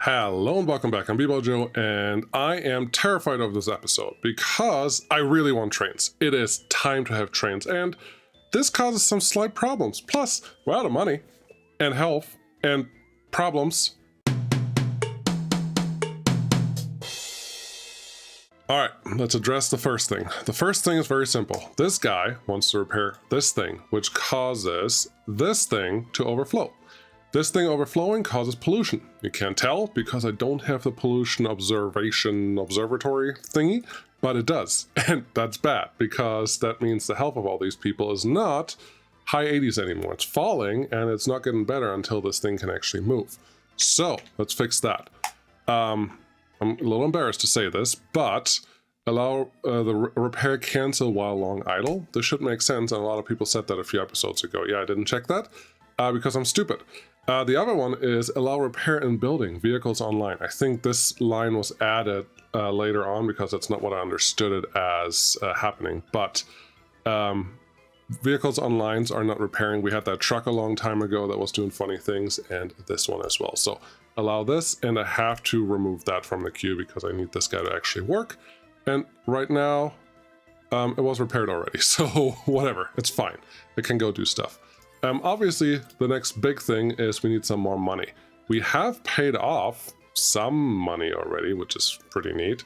Hello and welcome back. I'm Joe, and I am terrified of this episode because I really want trains. It is time to have trains, and this causes some slight problems. Plus, we're out of money, and health, and problems. Alright, let's address the first thing. The first thing is very simple. This guy wants to repair this thing, which causes this thing to overflow. This thing overflowing causes pollution. You can't tell because I don't have the pollution observatory thingy, but it does. And that's bad because that means the health of all these people is not high 80s anymore. It's falling and it's not getting better until this thing can actually move. So let's fix that. I'm a little embarrassed to say this, but allow the repair cancel while long idle. This should make sense, and a lot of people said that a few episodes ago. Yeah, I didn't check that because I'm stupid. The other one is allow repair in building vehicles online. I think this line was added later on because that's not what I understood it as happening. But vehicles online are not repairing. We had that truck a long time ago that was doing funny things, and this one as well. So allow this, and I have to remove that from the queue because I need this guy to actually work. And right now, it was repaired already. So whatever, it's fine. It can go do stuff. Obviously, the next big thing is we need some more money. We have paid off some money already, which is pretty neat,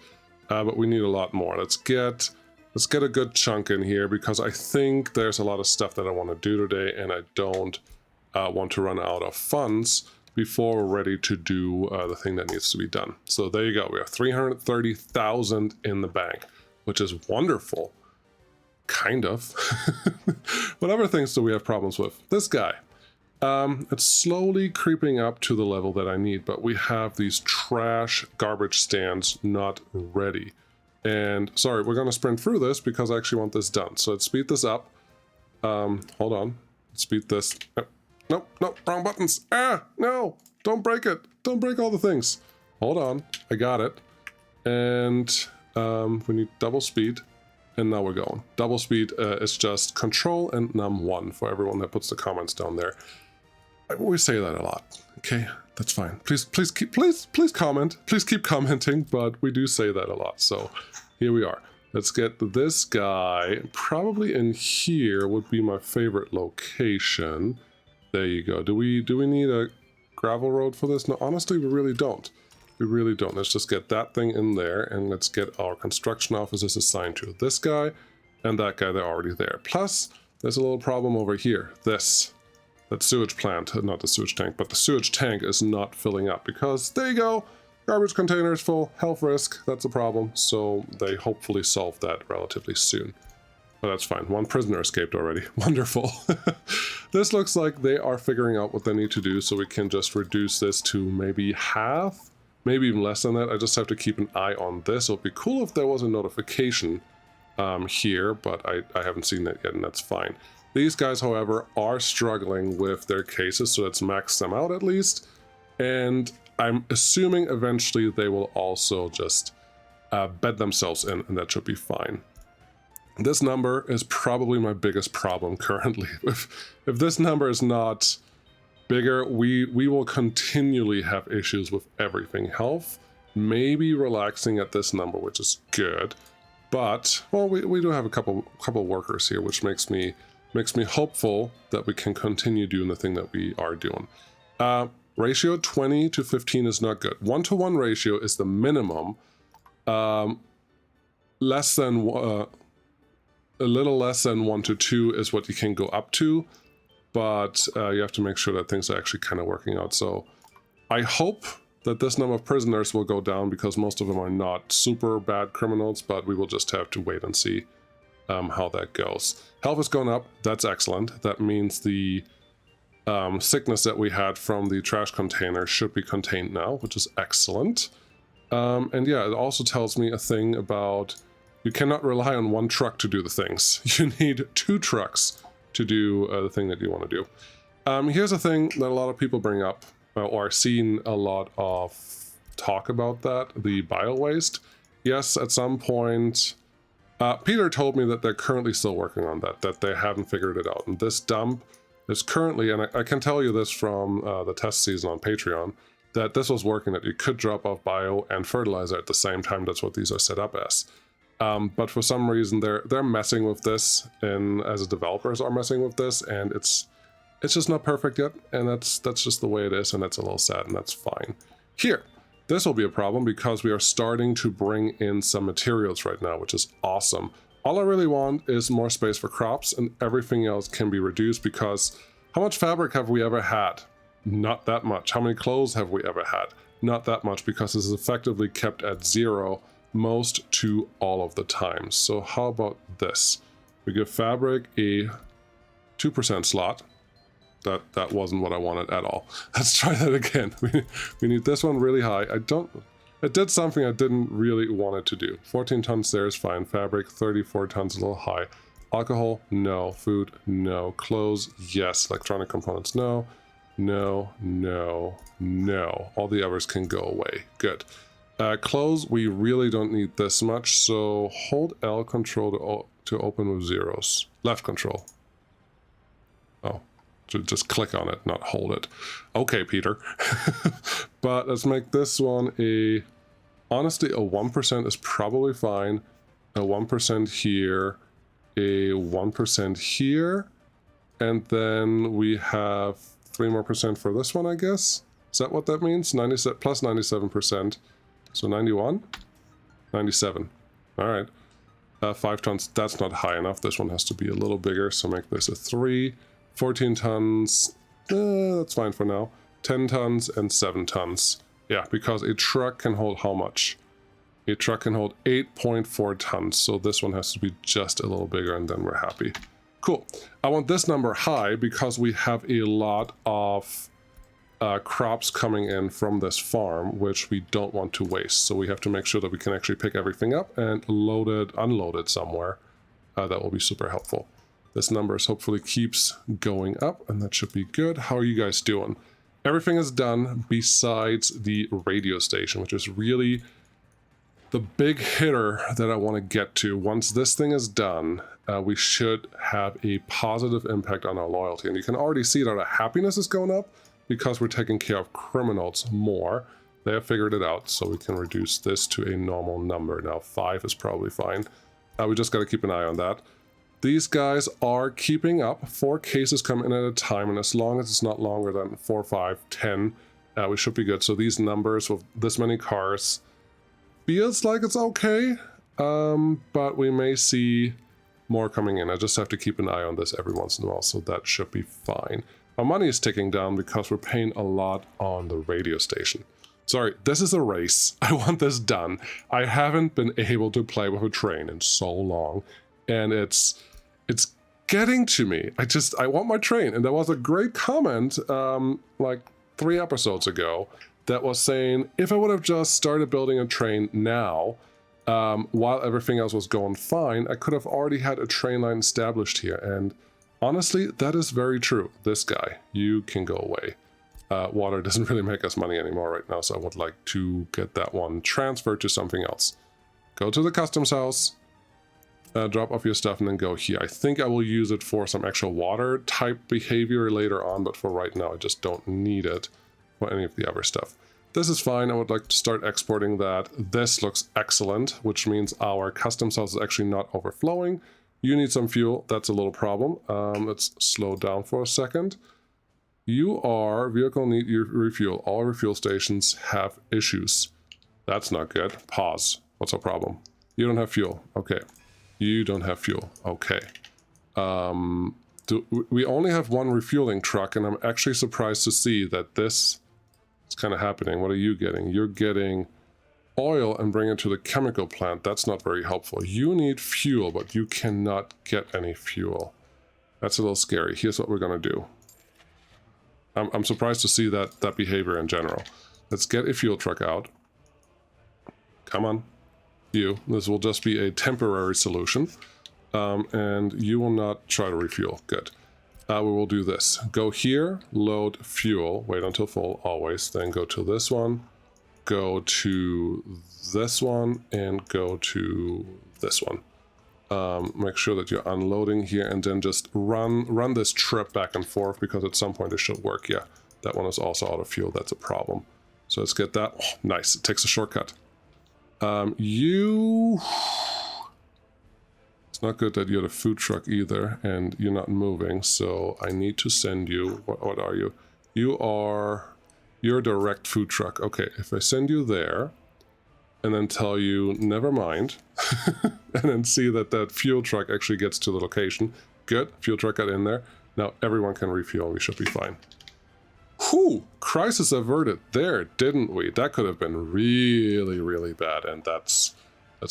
but we need a lot more. Let's get a good chunk in here because I think there's a lot of stuff that I want to do today, and I don't want to run out of funds before we're ready to do the thing that needs to be done. So there you go. We have 330,000 in the bank, which is wonderful. Kind of. What other things do we have problems with? This guy. It's slowly creeping up to the level that I need, but we have these trash garbage stands not ready. And sorry, we're going to sprint through this because I actually want this done. So let's speed this up. Hold on. Speed this. Nope, wrong buttons. No, don't break it. Don't break all the things. Hold on, I got it. And we need double speed. And now we're going. Double speed is just control and num1 for everyone that puts the comments down there. We say that a lot. Okay, that's fine. Please comment. Please keep commenting, but we do say that a lot. So here we are. Let's get this guy. Probably in here would be my favorite location. There you go. Do we need a gravel road for this? No, honestly, we really don't. We really don't. Let's just get that thing in there, and let's get our construction officers assigned to this guy and that guy. They're already there. Plus, there's a little problem over here. That sewage plant, not the sewage tank, but the sewage tank is not filling up because, there you go, garbage container is full, health risk, that's a problem. So they hopefully solve that relatively soon. But that's fine. One prisoner escaped already. Wonderful. This looks like they are figuring out what they need to do, so we can just reduce this to maybe half. Maybe even less than that. I just have to keep an eye on this. It would be cool if there was a notification here, but I haven't seen that yet, and that's fine. These guys, however, are struggling with their cases, so let's max them out at least. And I'm assuming eventually they will also just bed themselves in, and that should be fine. This number is probably my biggest problem currently. If this number is not bigger, we will continually have issues with everything. Health, maybe relaxing at this number, which is good, but well, we do have a couple workers here, which makes me hopeful that we can continue doing the thing that we are doing. Ratio 20 to 15 is not good. 1-to-1 ratio is the minimum. Less than a little less than 1-to-2 is what you can go up to. But you have to make sure that things are actually kind of working out. So I hope that this number of prisoners will go down because most of them are not super bad criminals, but we will just have to wait and see how that goes. Health has gone up. That's excellent. That means the sickness that we had from the trash container should be contained now, which is excellent. And yeah, it also tells me a thing about you cannot rely on one truck to do the things. You need 2 trucks to do the thing that you want to do. Here's a thing that a lot of people bring up, or seen a lot of talk about that, the bio-waste. Yes, at some point, Peter told me that they're currently still working on that they haven't figured it out. And this dump is currently, and I can tell you this from the test season on Patreon, that this was working, that you could drop off bio and fertilizer at the same time. That's what these are set up as. But for some reason, they're messing with this, and as developers are messing with this, and it's just not perfect yet, and that's just the way it is, and that's a little sad, and that's fine. Here, this will be a problem because we are starting to bring in some materials right now, which is awesome. All I really want is more space for crops, and everything else can be reduced because how much fabric have we ever had? Not that much. How many clothes have we ever had? Not that much, because this is effectively kept at 0 most to all of the time. So how about this? We give fabric a 2% slot. That wasn't what I wanted at all. Let's try that again. We need this one really high. It did something I didn't really want it to do. 14 tons there is fine. Fabric, 34 tons, a little high. Alcohol, no. Food, no. Clothes, yes. Electronic components, no. No, no, no. All the others can go away. Good. Clothes, we really don't need this much, so hold L control to open with zeros. Left control. Oh, just click on it, not hold it. Okay, Peter. But let's make this one honestly, a 1% is probably fine. A 1% here, a 1% here, and then we have 3% more for this one, I guess. Is that what that means? 97 plus 97%. So 91? 97. All right. 5 tons, that's not high enough. This one has to be a little bigger, so make this a 3. 14 tons, that's fine for now. 10 tons and 7 tons. Yeah, because a truck can hold how much? A truck can hold 8.4 tons, so this one has to be just a little bigger, and then we're happy. Cool. I want this number high because we have a lot of crops coming in from this farm, which we don't want to waste. So we have to make sure that we can actually pick everything up and unload it somewhere. That will be super helpful. This number hopefully keeps going up, and that should be good. How are you guys doing? Everything is done besides the radio station, which is really the big hitter that I want to get to. Once this thing is done, we should have a positive impact on our loyalty. And you can already see that our happiness is going up because we're taking care of criminals more. They have figured it out, so we can reduce this to a normal number. Now 5 is probably fine. We just got to keep an eye on that. These guys are keeping up. 4 cases come in at a time, and as long as it's not longer than 4, 5, 10, we should be good. So these numbers with this many cars feels like it's okay, but we may see more coming in. I just have to keep an eye on this every once in a while, so that should be fine. Our money is ticking down because we're paying a lot on the radio station. Sorry, this is a race. I want this done. I haven't been able to play with a train in so long, and it's getting to me. I want my train. And there was a great comment like 3 episodes ago that was saying, if I would have just started building a train now, while everything else was going fine, I could have already had a train line established here. And honestly, that is very true. This guy, you can go away. Water doesn't really make us money anymore right now, so I would like to get that one transferred to something else. Go to the customs house, drop off your stuff, and then go here. I think I will use it for some actual water type behavior later on, but for right now I just don't need it for any of the other stuff. This is fine. I would like to start exporting that. This looks excellent, which means our customs house is actually not overflowing. You need some fuel. That's a little problem. Let's slow down for a second. Vehicle need your refuel. All refuel stations have issues. That's not good. Pause. What's our problem? You don't have fuel. Okay. You don't have fuel. Okay. We only have 1 refueling truck, and I'm actually surprised to see that this is kind of happening. What are you getting? You're getting oil and bring it to the chemical plant. That's not very helpful. You need fuel, but you cannot get any fuel. That's a little scary. Here's what we're going to do. I'm surprised to see that behavior in general. Let's get a fuel truck out. Come on. This will just be a temporary solution. And you will not try to refuel. Good. We will do this. Go here, load fuel, wait until full, always. Then go to this one, go to this one, and go to this one. Make sure that you're unloading here, and then just run this trip back and forth, because at some point it should work. Yeah, that one is also out of fuel. That's a problem. So let's get that. Oh, nice, it takes a shortcut. It's not good that you're the food truck either, and you're not moving, so I need to send you... What are you? You're a direct food truck. Okay, if I send you there, and then tell you, never mind, and then see that that fuel truck actually gets to the location. Good, fuel truck got in there. Now everyone can refuel, we should be fine. Whew, crisis averted there, didn't we? That could have been really, really bad, and that's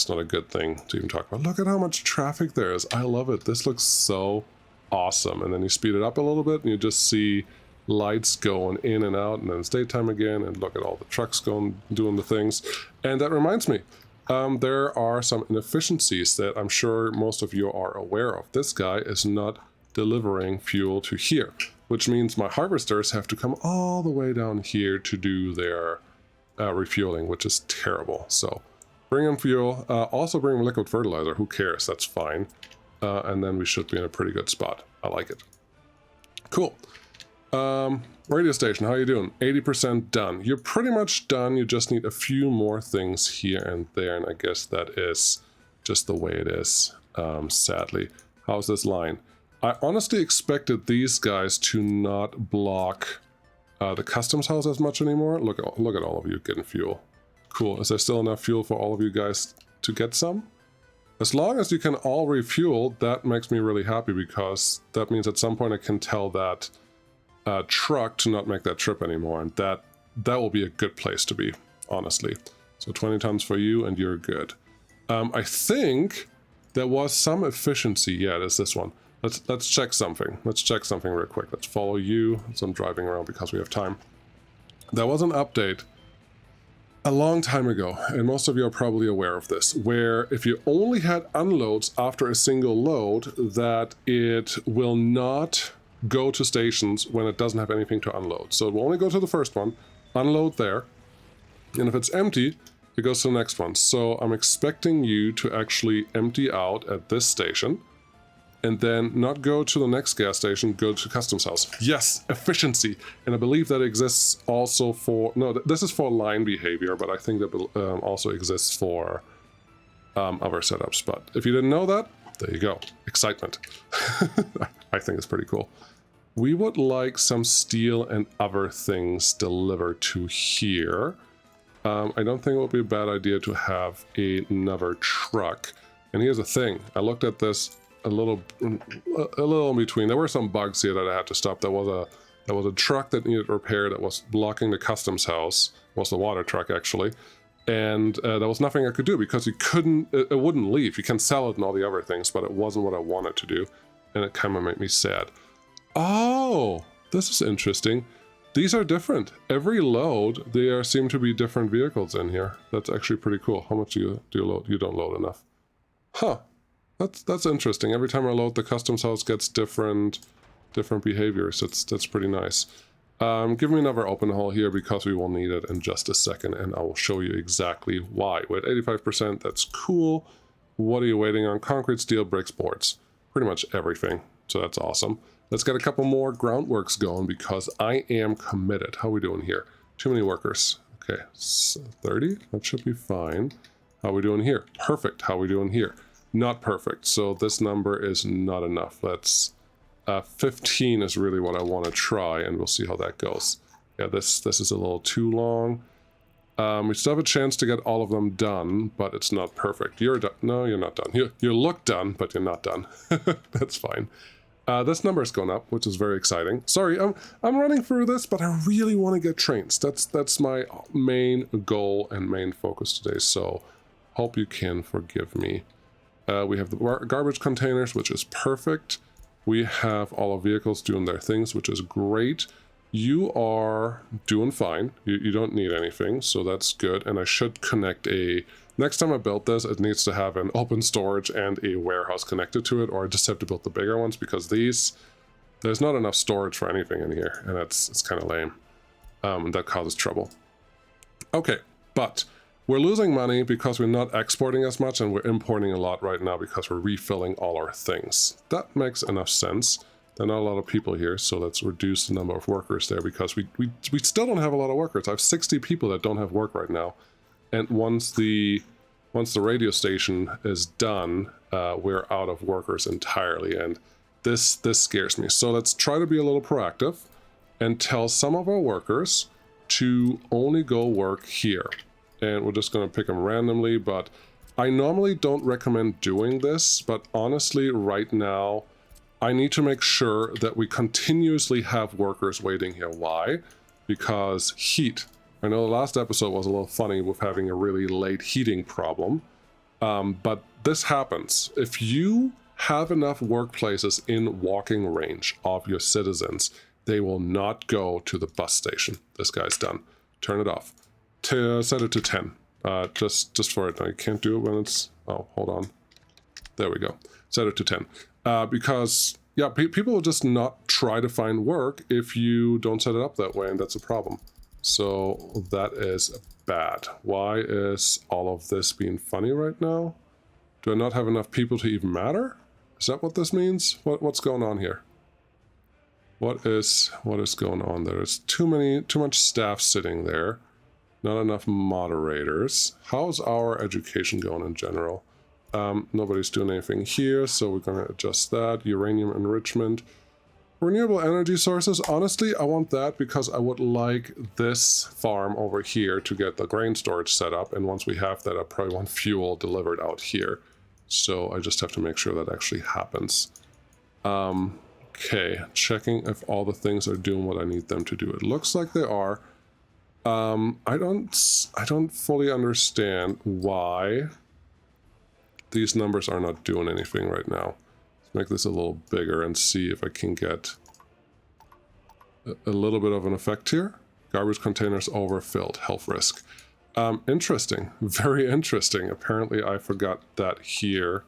not a good thing to even talk about. Look at how much traffic there is. I love it. This looks so awesome. And then you speed it up a little bit, and you just see lights going in and out, and then it's daytime again, and look at all the trucks going, doing the things. And that reminds me, there are some inefficiencies that I'm sure most of you are aware of. This guy is not delivering fuel to here, which means my harvesters have to come all the way down here to do their refueling, which is terrible. So bring in fuel, also bring liquid fertilizer, who cares, that's fine. And then we should be in a pretty good spot. I like it. Cool. Radio station, how you doing? 80% done. You're pretty much done, you just need a few more things here and there, and I guess that is just the way it is, sadly. How's this line? I honestly expected these guys to not block the customs house as much anymore. Look at all of you getting fuel. Cool. Is there still enough fuel for all of you guys to get some? As long as you can all refuel, that makes me really happy, because that means at some point I can tell that truck to not make that trip anymore, and that will be a good place to be, honestly. So 20 tons for you, and you're good. I think there was some efficiency. Yeah, there's this one. Let's check something. Let's check something real quick. Let's follow you. So I'm driving around because we have time. There was an update a long time ago, and most of you are probably aware of this, where if you only had unloads after a single load, that it will not go to stations when it doesn't have anything to unload. So it will only go to the first one, unload there, and if it's empty, it goes to the next one. So I'm expecting you to actually empty out at this station, and then not go to the next gas station, go to customs house. Yes, efficiency. And I believe that exists also for... No, this is for line behavior, but I think that also exists for other setups. But if you didn't know that, there you go. Excitement. I think it's pretty cool. We would like some steel and other things delivered to here. I don't think it would be a bad idea to have another truck. And here's the thing. I looked at this a little in between. There were some bugs here that I had to stop. There was a truck that needed repair that was blocking the customs house. It was the water truck, actually. And there was nothing I could do, because it wouldn't leave. You can sell it and all the other things, but it wasn't what I wanted to do. And it kind of made me sad. Oh, this is interesting. These are different. Every load, there seem to be different vehicles in here. That's actually pretty cool. How much do you load? You don't load enough. Huh. That's interesting. Every time I load, the customs house gets different behaviors. That's pretty nice. Give me another open hole here, because we will need it in just a second, and I will show you exactly why. We're at 85%, that's cool. What are you waiting on? Concrete, steel, bricks, boards. Pretty much everything, so that's awesome. Let's get a couple more groundworks going, because I am committed. How are we doing here? Too many workers. Okay, 30, that should be fine. How are we doing here? Perfect. How are we doing here? Not perfect, so this number is not enough. Let's 15 is really what I want to try, and we'll see how that goes. Yeah, this is a little too long. We still have a chance to get all of them done, but it's not perfect. You're done. No, you're not done. You look done, but you're not done. That's fine. This number is going up, which is very exciting. Sorry, I'm running through this, but I really want to get trains. That's my main goal and main focus today, so hope you can forgive me. We have the garbage containers, which is perfect. We have all our vehicles doing their things, which is great. You are doing fine. You don't need anything, so that's good. And I should connect next time I build this, it needs to have an open storage and a warehouse connected to it, or I just have to build the bigger ones, because there's not enough storage for anything in here, and it's kind of lame. That causes trouble. Okay, but we're losing money because we're not exporting as much, and we're importing a lot right now because we're refilling all our things. That makes enough sense. There are not a lot of people here, so let's reduce the number of workers there, because we still don't have a lot of workers. I have 60 people that don't have work right now. And once the radio station is done, we're out of workers entirely, and this scares me. So let's try to be a little proactive and tell some of our workers to only go work here. And we're just going to pick them randomly, but I normally don't recommend doing this, but honestly, right now, I need to make sure that we continuously have workers waiting here. Why? Because heat. I know the last episode was a little funny with having a really late heating problem, but this happens. If you have enough workplaces in walking range of your citizens, they will not go to the bus station. This guy's done. Turn it off. Set it to 10. Just for it. Now, you can't do it when it's... Oh, hold on. There we go. Set it to 10. Because, yeah, people will just not try to find work if you don't set it up that way, and that's a problem. So that is bad. Why is all of this being funny right now? Do I not have enough people to even matter? Is that what this means? What's going on here? What is going on there? There's too much staff sitting there. Not enough moderators. How's our education going in general? Nobody's doing anything here, so we're going to adjust that. Uranium enrichment. Renewable energy sources. Honestly, I want that because I would like this farm over here to get the grain storage set up, and once we have that, I probably want fuel delivered out here. So I just have to make sure that actually happens. Okay, checking if all the things are doing what I need them to do. It looks like they are. I don't fully understand why these numbers are not doing anything right now. Let's make this a little bigger and see if I can get a little bit of an effect here. Garbage containers overfilled, health risk. Interesting, very interesting. Apparently I forgot that here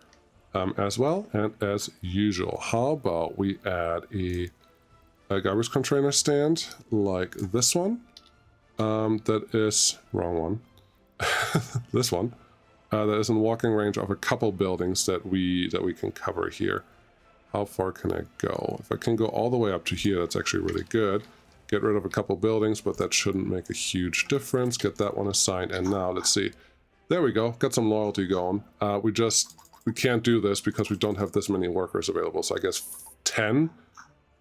as well, and as usual. How about we add a garbage container stand like this one? That is, wrong one, this one. That is in walking range of a couple buildings that we can cover here. How far can I go? If I can go all the way up to here, that's actually really good. Get rid of a couple buildings, but that shouldn't make a huge difference. Get that one assigned, and now let's see. There we go. Got some loyalty going. We can't do this because we don't have this many workers available. So I guess 10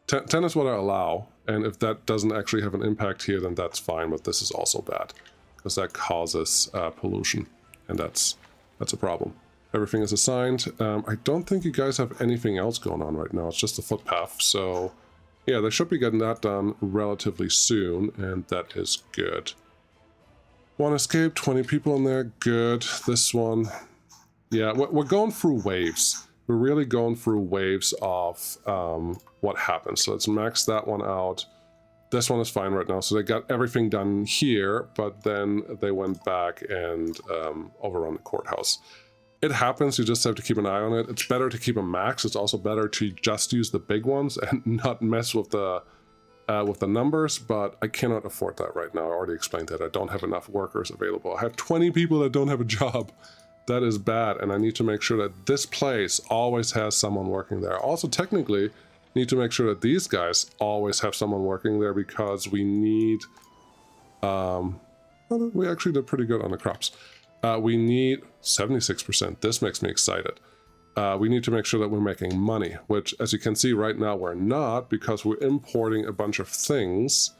is what I allow. And if that doesn't actually have an impact here, then that's fine. But this is also bad because that causes pollution. And that's a problem. Everything is assigned. I don't think you guys have anything else going on right now. It's just the footpath. So yeah, they should be getting that done relatively soon. And that is good. One escape, 20 people in there. Good. This one. Yeah, we're going through waves. We're really going through waves of what happens. So let's max that one out. This one is fine right now. So they got everything done here, but then they went back and overrun the courthouse. It happens. You just have to keep an eye on it. It's better to keep a max. It's also better to just use the big ones and not mess with the numbers, but I cannot afford that right now. I already explained that. I don't have enough workers available. I have 20 people that don't have a job. That is bad, and I need to make sure that this place always has someone working there. Also, technically, need to make sure that these guys always have someone working there because we need... well, we actually did pretty good on the crops. We need 76%. This makes me excited. We need to make sure that we're making money, which, as you can see right now, we're not because we're importing a bunch of things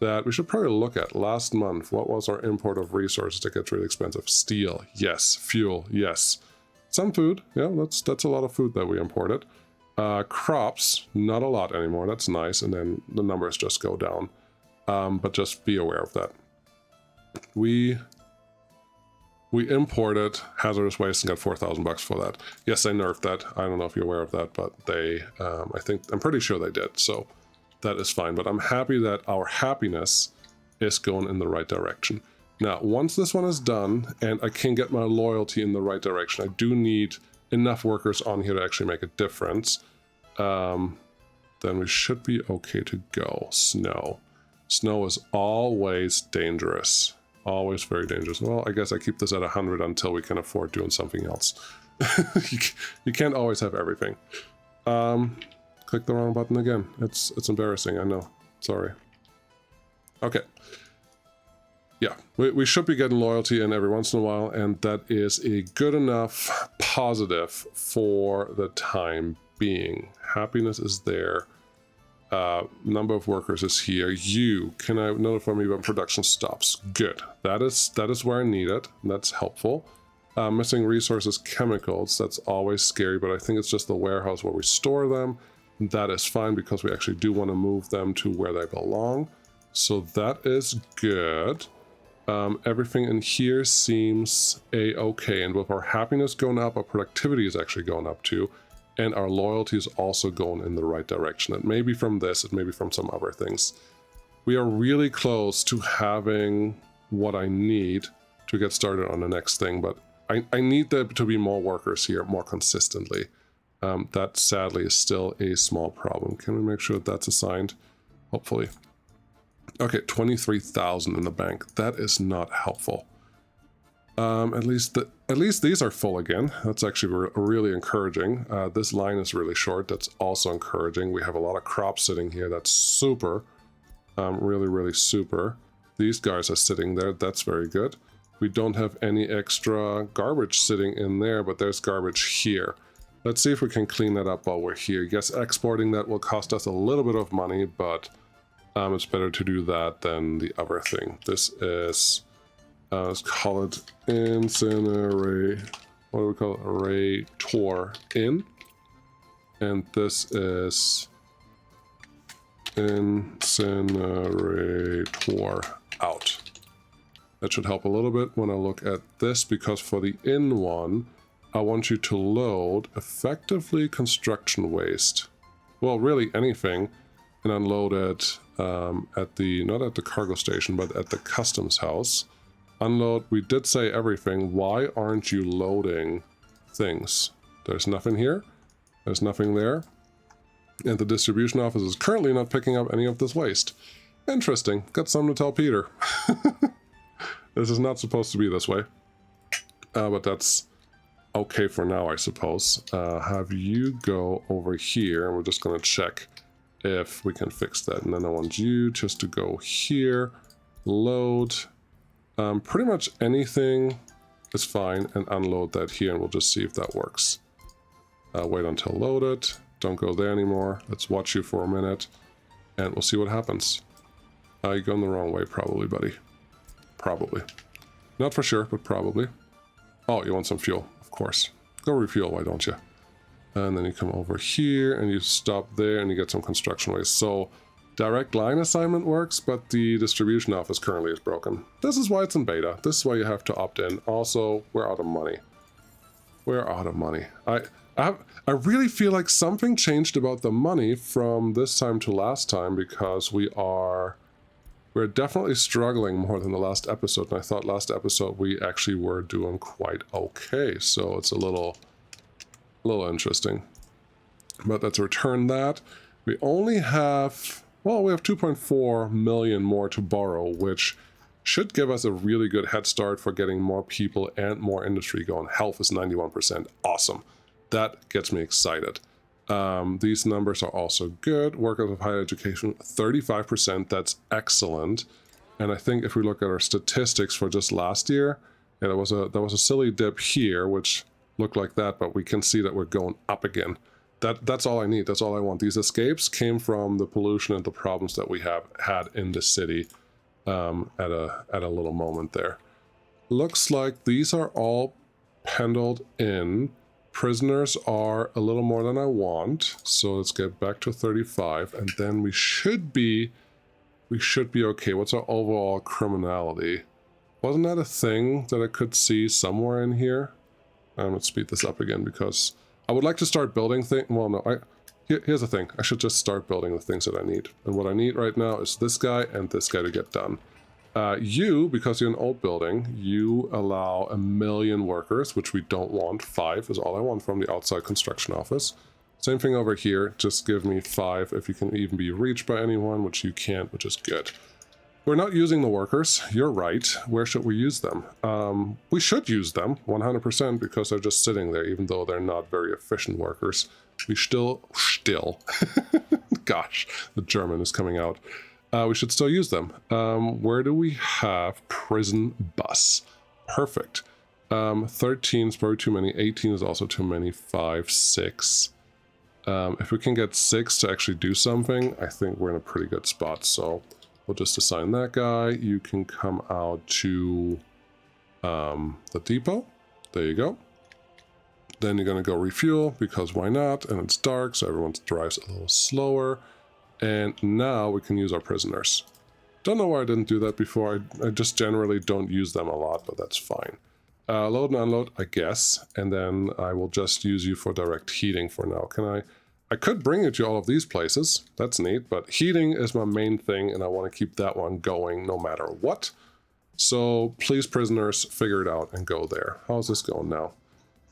that we should probably look at. Last month, what was our import of resources that gets really expensive? Steel, yes. Fuel, yes. Some food, yeah, that's a lot of food that we imported. Crops, not a lot anymore, that's nice, and then the numbers just go down. But just be aware of that. We imported hazardous waste and got 4,000 bucks for that. Yes, they nerfed that. I don't know if you're aware of that, but they, I'm pretty sure they did, so that is fine. But I'm happy that our happiness is going in the right direction. Now, once this one is done and I can get my loyalty in the right direction, I do need enough workers on here to actually make a difference. Then we should be okay to go. Snow. Snow is always dangerous. Always very dangerous. Well, I guess I keep this at 100 until we can afford doing something else. You can't always have everything. clicked the wrong button again. It's embarrassing, I know. Sorry. Okay. Yeah, we should be getting loyalty in every once in a while, and that is a good enough positive for the time being. Happiness is there. Number of workers is here. Can I notify me when production stops? Good. That is where I need it. That's helpful. Missing resources, chemicals. That's always scary, but I think it's just the warehouse where we store them. That is fine because we actually do want to move them to where they belong. So that is good. Everything in here seems a-okay, and with our happiness going up, our productivity is actually going up too, and our loyalty is also going in the right direction. It may be from this, it may be from some other things. We are really close to having what I need to get started on the next thing, but I need there to be more workers here more consistently. That sadly is still a small problem. Can we make sure that that's assigned? Hopefully. Okay, 23,000 in the bank. That is not helpful. At least these are full again. That's actually really encouraging. This line is really short. That's also encouraging. We have a lot of crops sitting here. That's super. Really super. These guys are sitting there. That's very good. We don't have any extra garbage sitting in there, but there's garbage here. Let's see if we can clean that up while we're here. Yes, exporting that will cost us a little bit of money, but it's better to do that than the other thing. This is, let's call it incinerate. What do we call it? Arrator in. And this is incinerator out. That should help a little bit when I look at this, because for the in one, I want you to load effectively construction waste. Well, really anything, and unload it at the, not at the cargo station, but at the customs house. Unload, we did say everything. Why aren't you loading things? There's nothing here. There's nothing there. And the distribution office is currently not picking up any of this waste. Interesting. Got something to tell Peter. This is not supposed to be this way. But that's okay for now, I suppose. Have you go over here, and we're just going to check if we can fix that. And then I want you just to go here, load. Pretty much anything is fine, and unload that here, and we'll just see if that works. Wait until loaded. Don't go there anymore. Let's watch you for a minute, and we'll see what happens. You're going the wrong way, probably, buddy. Probably. Not for sure, but probably. Oh, you want some fuel, of course. Go refuel, why don't you? And then you come over here, and you stop there, and you get some construction waste. So, direct line assignment works, but the distribution office currently is broken. This is why it's in beta. This is why you have to opt in. Also, we're out of money. We're out of money. I really feel like something changed about the money from this time to last time, because we're definitely struggling more than the last episode, and I thought last episode we actually were doing quite okay, so it's a little interesting. But let's return that. We only have, well, we have 2.4 million more to borrow, which should give us a really good head start for getting more people and more industry going. Health is 91%. Awesome. That gets me excited. These numbers are also good. Workers of higher education, 35%. That's excellent. And I think if we look at our statistics for just last year, yeah, there was a silly dip here, which looked like that, but we can see that we're going up again. That's all I need. That's all I want. These escapes came from the pollution and the problems that we have had in the city at a little moment there. Looks like these are all pendled in. Prisoners are a little more than I want, so let's get back to 35, and then we should be okay. What's our overall criminality? Wasn't that a thing that I could see somewhere in here? Let's speed this up again, because I would like to start building things. Well, no, here's the thing. I should just start building the things that I need. And what I need right now is this guy and this guy to get done. You, because you're an old building, you allow 1 million workers, which we don't want. 5 is all I want from the outside construction office. Same thing over here. Just give me 5 if you can even be reached by anyone, which you can't, which is good. We're not using the workers. You're right. Where should we use them? We should use them 100% because they're just sitting there, even though they're not very efficient workers. We still, gosh, the German is coming out. We should still use them. Where do we have prison bus? Perfect. 13 is probably too many. 18 is also too many. 5, 6. If we can get 6 to actually do something, I think we're in a pretty good spot. So we'll just assign that guy. You can come out to the depot. There you go. Then you're going to go refuel, because why not? And it's dark, so everyone drives a little slower. And now we can use our prisoners. Don't know why I didn't do that before. I just generally don't use them a lot, but that's fine. Load and unload, I guess. And then I will just use you for direct heating for now. I could bring you to all of these places. That's neat, but heating is my main thing, and I want to keep that one going no matter what. So please, prisoners, figure it out and go there. How's this going now?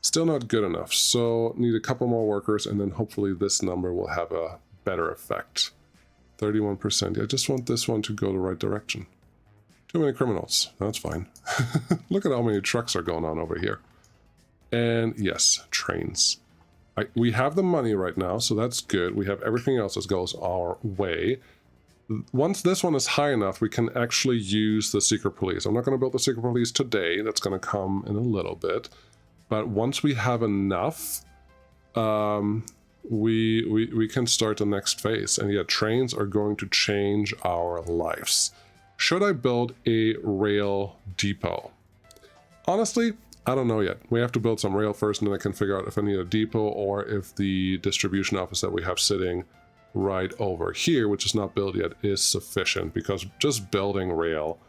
Still not good enough, so need a couple more workers, and then hopefully this number will have a better effect. 31%. I just want this one to go the right direction. Too many criminals. That's fine. Look at how many trucks are going on over here. And yes, trains. We have the money right now, so that's good. We have everything else that goes our way. Once this one is high enough, we can actually use the secret police. I'm not going to build the secret police today. That's going to come in a little bit. But once we have enough, we can start the next phase. And yeah, trains are going to change our lives. Should I build a rail depot? Honestly, I don't know yet. We have to build some rail first, and then I can figure out if I need a depot or if the distribution office that we have sitting right over here, which is not built yet, is sufficient, because just building rail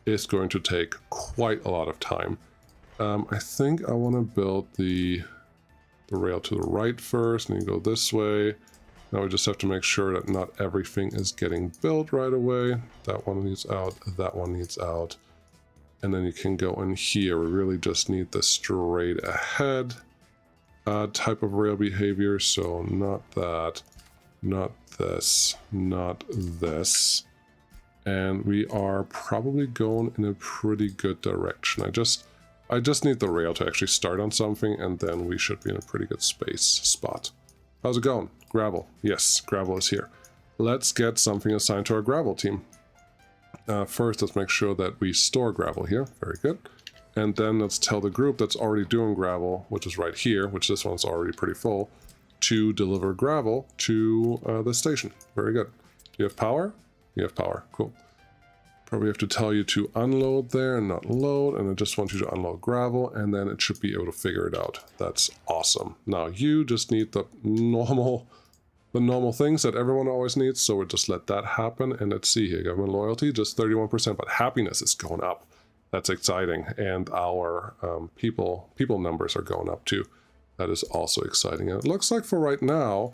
is going to take quite a lot of time. I think I want to build the rail to the right first, and you go this way. Now we just have to make sure that not everything is getting built right away. That one needs out, that one needs out. And then you can go in here. We really just need the straight ahead type of rail behavior. So not that, not this, not this. And we are probably going in a pretty good direction. I just need the rail to actually start on something, and then we should be in a pretty good spot. How's it going? Gravel. Yes, gravel is here. Let's get something assigned to our gravel team. First, let's make sure that we store gravel here. Very good. And then let's tell the group that's already doing gravel, which is right here, which this one's already pretty full, to deliver gravel to the station. Very good. Do you have power? You have power. Cool. Probably have to tell you to unload there and not load, and I just want you to unload gravel, and then it should be able to figure it out. That's awesome. Now you just need the normal things that everyone always needs, so we'll just let that happen. And let's see here, government loyalty, just 31%, but happiness is going up. That's exciting, and our people numbers are going up too. That is also exciting. And it looks like for right now,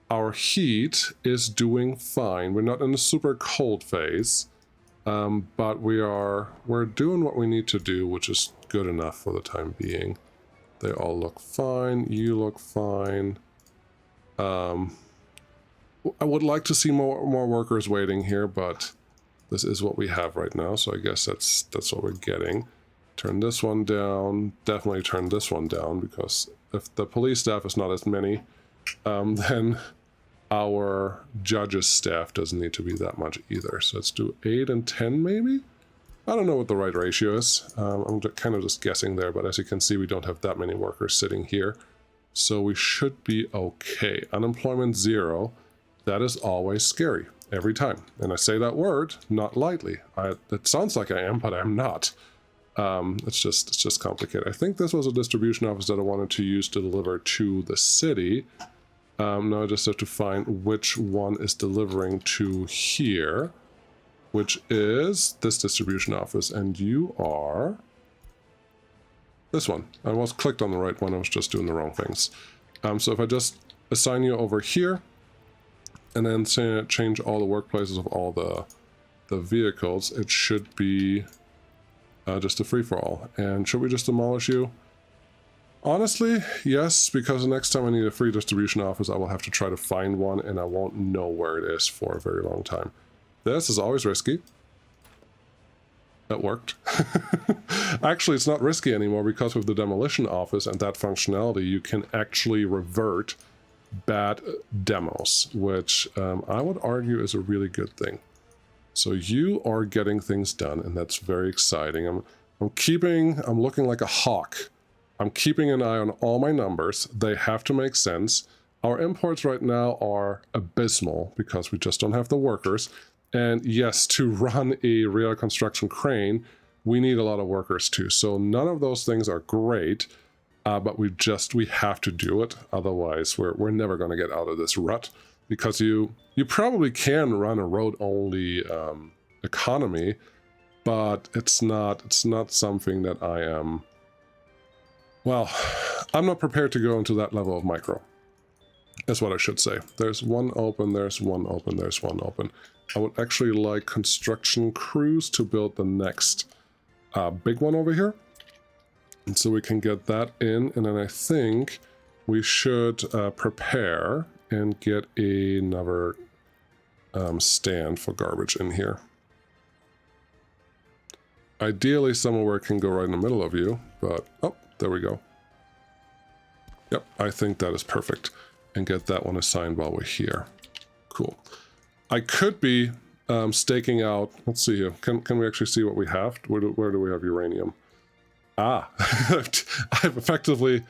our heat is doing fine. We're not in a super cold phase. But we're doing what we need to do, which is good enough for the time being. They all look fine. You look fine. I would like to see more workers waiting here, but this is what we have right now. So I guess that's what we're getting. Turn this one down. Definitely turn this one down, because if the police staff is not as many, then our judges staff doesn't need to be that much either. So let's do 8 and 10 maybe? I don't know what the right ratio is. I'm kind of just guessing there, but as you can see, we don't have that many workers sitting here. So we should be okay. Unemployment 0, that is always scary, every time. And I say that word not lightly. It sounds like I am, but I'm not. It's just complicated. I think this was a distribution office that I wanted to use to deliver to the city. Now I just have to find which one is delivering to here, which is this distribution office, and you are this one. I was clicked on the right one, I was just doing the wrong things. So if I just assign you over here, and then say change all the workplaces of all the vehicles, it should be just a free-for-all. And should we just demolish you? Honestly, yes, because the next time I need a free distribution office, I will have to try to find one, and I won't know where it is for a very long time. This is always risky. That worked. Actually, it's not risky anymore because with the demolition office and that functionality, you can actually revert bad demos, which I would argue is a really good thing. So you are getting things done, and that's very exciting. I'm looking like a hawk. I'm keeping an eye on all my numbers. They have to make sense. Our imports right now are abysmal because we just don't have the workers. And yes, to run a real construction crane, we need a lot of workers too. So none of those things are great, but we have to do it. Otherwise, we're never going to get out of this rut, because you probably can run a road-only economy, but it's not something that I am. Well, I'm not prepared to go into that level of micro. That's what I should say. There's one open, there's one open, there's one open. I would actually like construction crews to build the next big one over here. And so we can get that in, and then I think we should prepare and get another stand for garbage in here. Ideally somewhere where it can go right in the middle of you, but oh, there we go. Yep, I think that is perfect. And get that one assigned while we're here. Cool. I could be staking out. Let's see here. Can we actually see what we have? Where do we have uranium? Ah, I've effectively.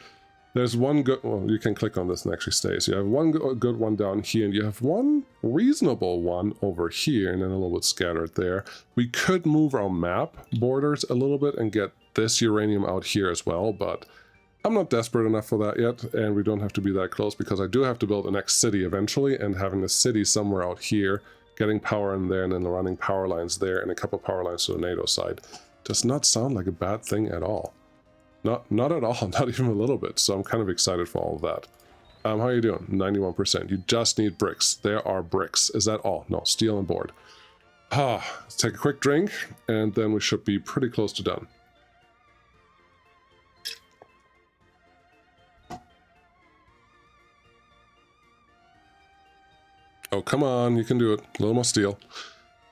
There's one good. Well, you can click on this and actually stay. So you have one good one down here, and you have one reasonable one over here, and then a little bit scattered there. We could move our map borders a little bit and get this uranium out here as well, but I'm not desperate enough for that yet, and we don't have to be that close because I do have to build the next city eventually, and having a city somewhere out here, getting power in there, and then running power lines there, and a couple power lines to the NATO side does not sound like a bad thing at all. Not at all, not even a little bit, so I'm kind of excited for all of that. How are you doing? 91%. You just need bricks. There are bricks. Is that all? No, steel and board. Let's take a quick drink, and then we should be pretty close to done. Oh, come on, you can do it. A little more steel.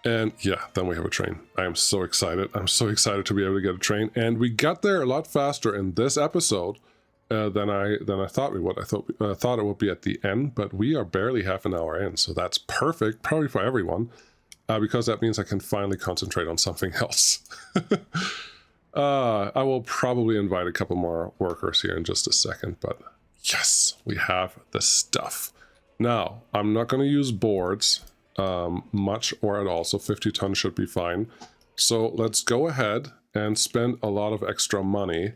And yeah, then we have a train. I am so excited. I'm so excited to be able to get a train. And we got there a lot faster in this episode than I thought we would. I thought it would be at the end, but we are barely half an hour in. So that's perfect, probably for everyone, because that means I can finally concentrate on something else. I will probably invite a couple more workers here in just a second, but yes, we have the stuff. Now, I'm not going to use boards much or at all, so 50 tons should be fine. So let's go ahead and spend a lot of extra money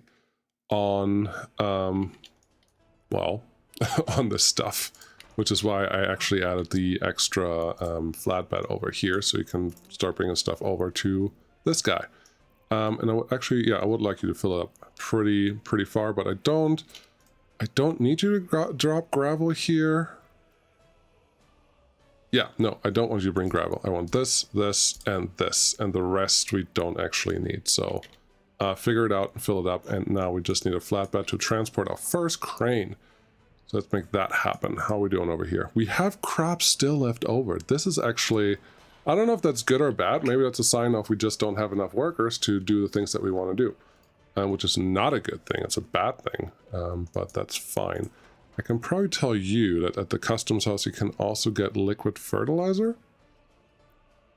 on, well, on this stuff, which is why I actually added the extra flatbed over here, so you can start bringing stuff over to this guy. And I would actually, yeah, I would like you to fill it up pretty far, but I don't need you to drop gravel here. Yeah, no, I don't want you to bring gravel. I want this, and the rest we don't actually need. So figure it out and fill it up, and now we just need a flatbed to transport our first crane. So let's make that happen. How are we doing over here? We have crops still left over. This is actually, I don't know if that's good or bad. Maybe that's a sign of we just don't have enough workers to do the things that we want to do, which is not a good thing. It's a bad thing, but that's fine. I can probably tell you that at the customs house you can also get liquid fertilizer.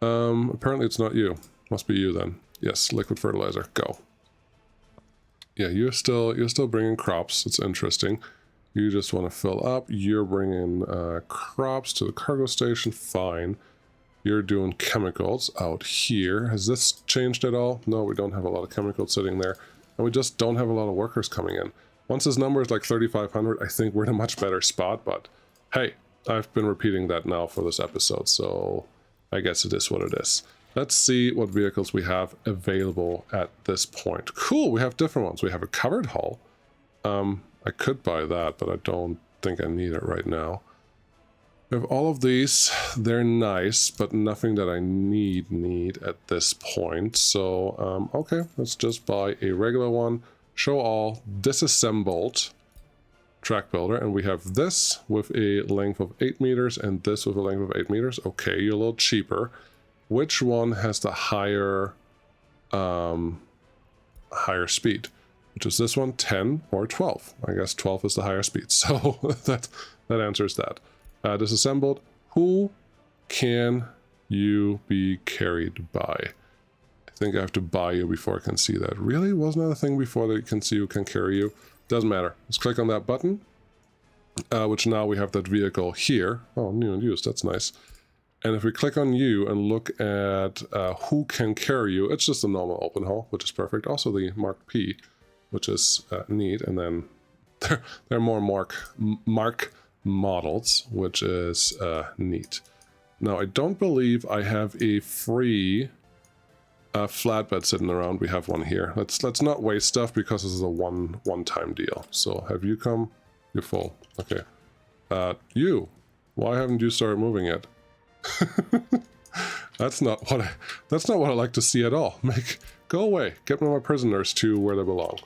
Apparently it's not you. Must be you then. Yes, liquid fertilizer. Go. Yeah, you're still bringing crops. It's interesting. You just want to fill up. You're bringing crops to the cargo station. Fine. You're doing chemicals out here. Has this changed at all? No, we don't have a lot of chemicals sitting there, and we just don't have a lot of workers coming in. Once this number is like 3,500, I think we're in a much better spot, but hey, I've been repeating that now for this episode, so I guess it is what it is. Let's see what vehicles we have available at this point. Cool, we have different ones. We have a covered hull. I could buy that, but I don't think I need it right now. We have all of these. They're nice, but nothing that I need at this point. So, okay, let's just buy a regular one. Show all disassembled track builder, and we have this with a length of 8 meters and this with a length of 8 meters. Okay, you're a little cheaper. Which one has the higher higher speed, which is this one, 10 or 12. I guess 12 is the higher speed. So that answers that. Disassembled. Who can you be carried by? I think I have to buy you before I can see that. Really? Wasn't that a thing before that you can see who can carry you? Doesn't matter. Let's click on that button, which now we have that vehicle here. Oh, new and used. That's nice. And if we click on you and look at who can carry you, it's just a normal open hull, which is perfect. Also the Mark P, which is neat. And then there are more Mark models, which is neat. Now, I don't believe I have a free flatbed sitting around. We have one here. Let's not waste stuff because this is a one-time deal. So have you come? You're full. Okay. You. Why haven't you started moving yet? That's not what I like to see at all. Go away. Get my prisoners to where they belong.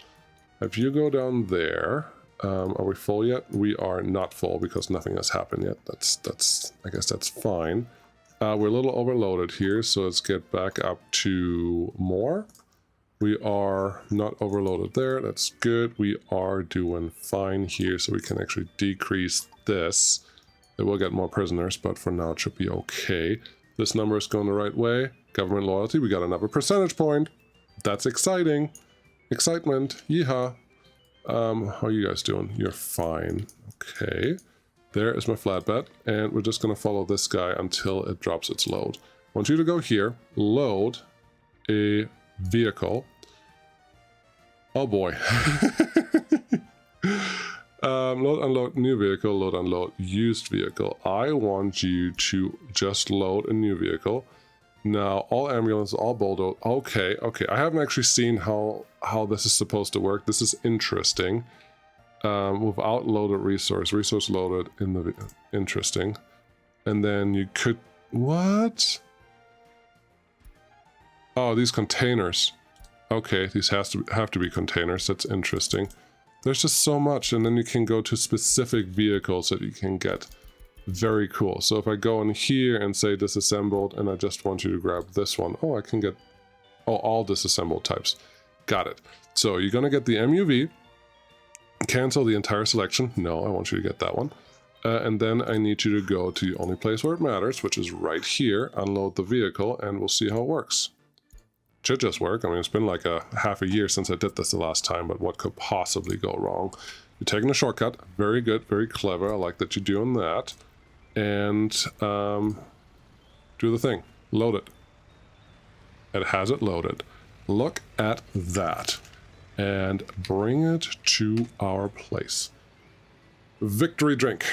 If you go down there, are we full yet? We are not full because nothing has happened yet. I guess that's fine. We're a little overloaded here, so let's get back up to more. We are not overloaded there. That's good. We are doing fine here, so we can actually decrease this. It will get more prisoners, but for now it should be okay. This number is going the right way. Government loyalty, we got another percentage point. That's exciting. Excitement. Yeehaw. How are you guys doing? You're fine. Okay. There is my flatbed, and we're just going to follow this guy until it drops its load. I want you to go here, load a vehicle. Oh boy. Load, unload new vehicle, load, unload used vehicle. I want you to just load a new vehicle. Now, all ambulance, all bulldozer. Okay. I haven't actually seen how this is supposed to work. This is interesting. Without loaded resource loaded in the interesting. And then you could, what? Oh, these containers. Okay, these have to be containers. That's interesting. There's just so much, and then you can go to specific vehicles that you can get. Very cool. So if I go in here and say disassembled, and I just want you to grab this one. Oh, I can get all disassembled types. Got it. So you're going to get the MUV. Cancel the entire selection. No, I want you to get that one. And then I need you to go to the only place where it matters, which is right here. Unload the vehicle, and we'll see how it works. Should just work. I mean, it's been like half a year since I did this the last time, but what could possibly go wrong? You're taking a shortcut. Very good, very clever. I like that you're doing that. And do the thing. Load it. It has it loaded. Look at that. And bring it to our place. Victory drink.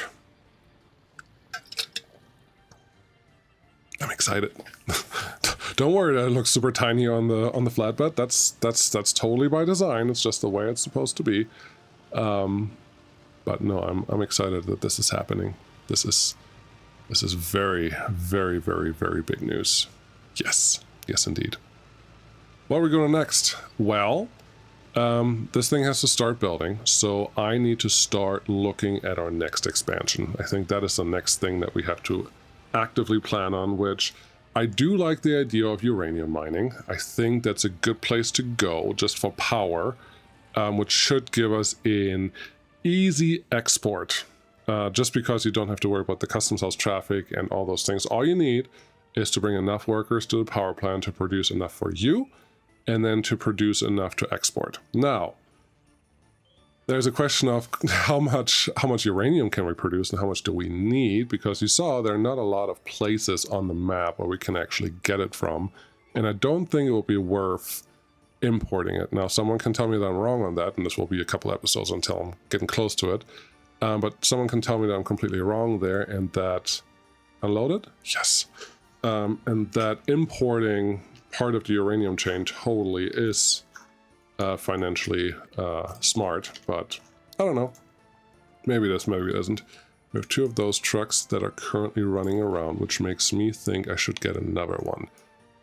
I'm excited. Don't worry that it looks super tiny on the flatbed. That's totally by design. It's just the way it's supposed to be. But no, I'm excited that this is happening. This is very, very, very, very big news. Yes, indeed. What are we going to next? Well, this thing has to start building, so I need to start looking at our next expansion. I think that is the next thing that we have to actively plan on, which I do like the idea of uranium mining. I think that's a good place to go just for power, which should give us an easy export, just because you don't have to worry about the customs house traffic and all those things. All you need is to bring enough workers to the power plant to produce enough for you, and then to produce enough to export. Now, there's a question of how much uranium can we produce and how much do we need, because you saw there are not a lot of places on the map where we can actually get it from, and I don't think it will be worth importing it. Now, someone can tell me that I'm wrong on that, and this will be a couple episodes until I'm getting close to it, but someone can tell me that I'm completely wrong there, and that unloaded? Yes. And that importing part of the uranium chain totally is financially smart, but I don't know. Maybe it is, maybe it isn't. We have two of those trucks that are currently running around, which makes me think I should get another one.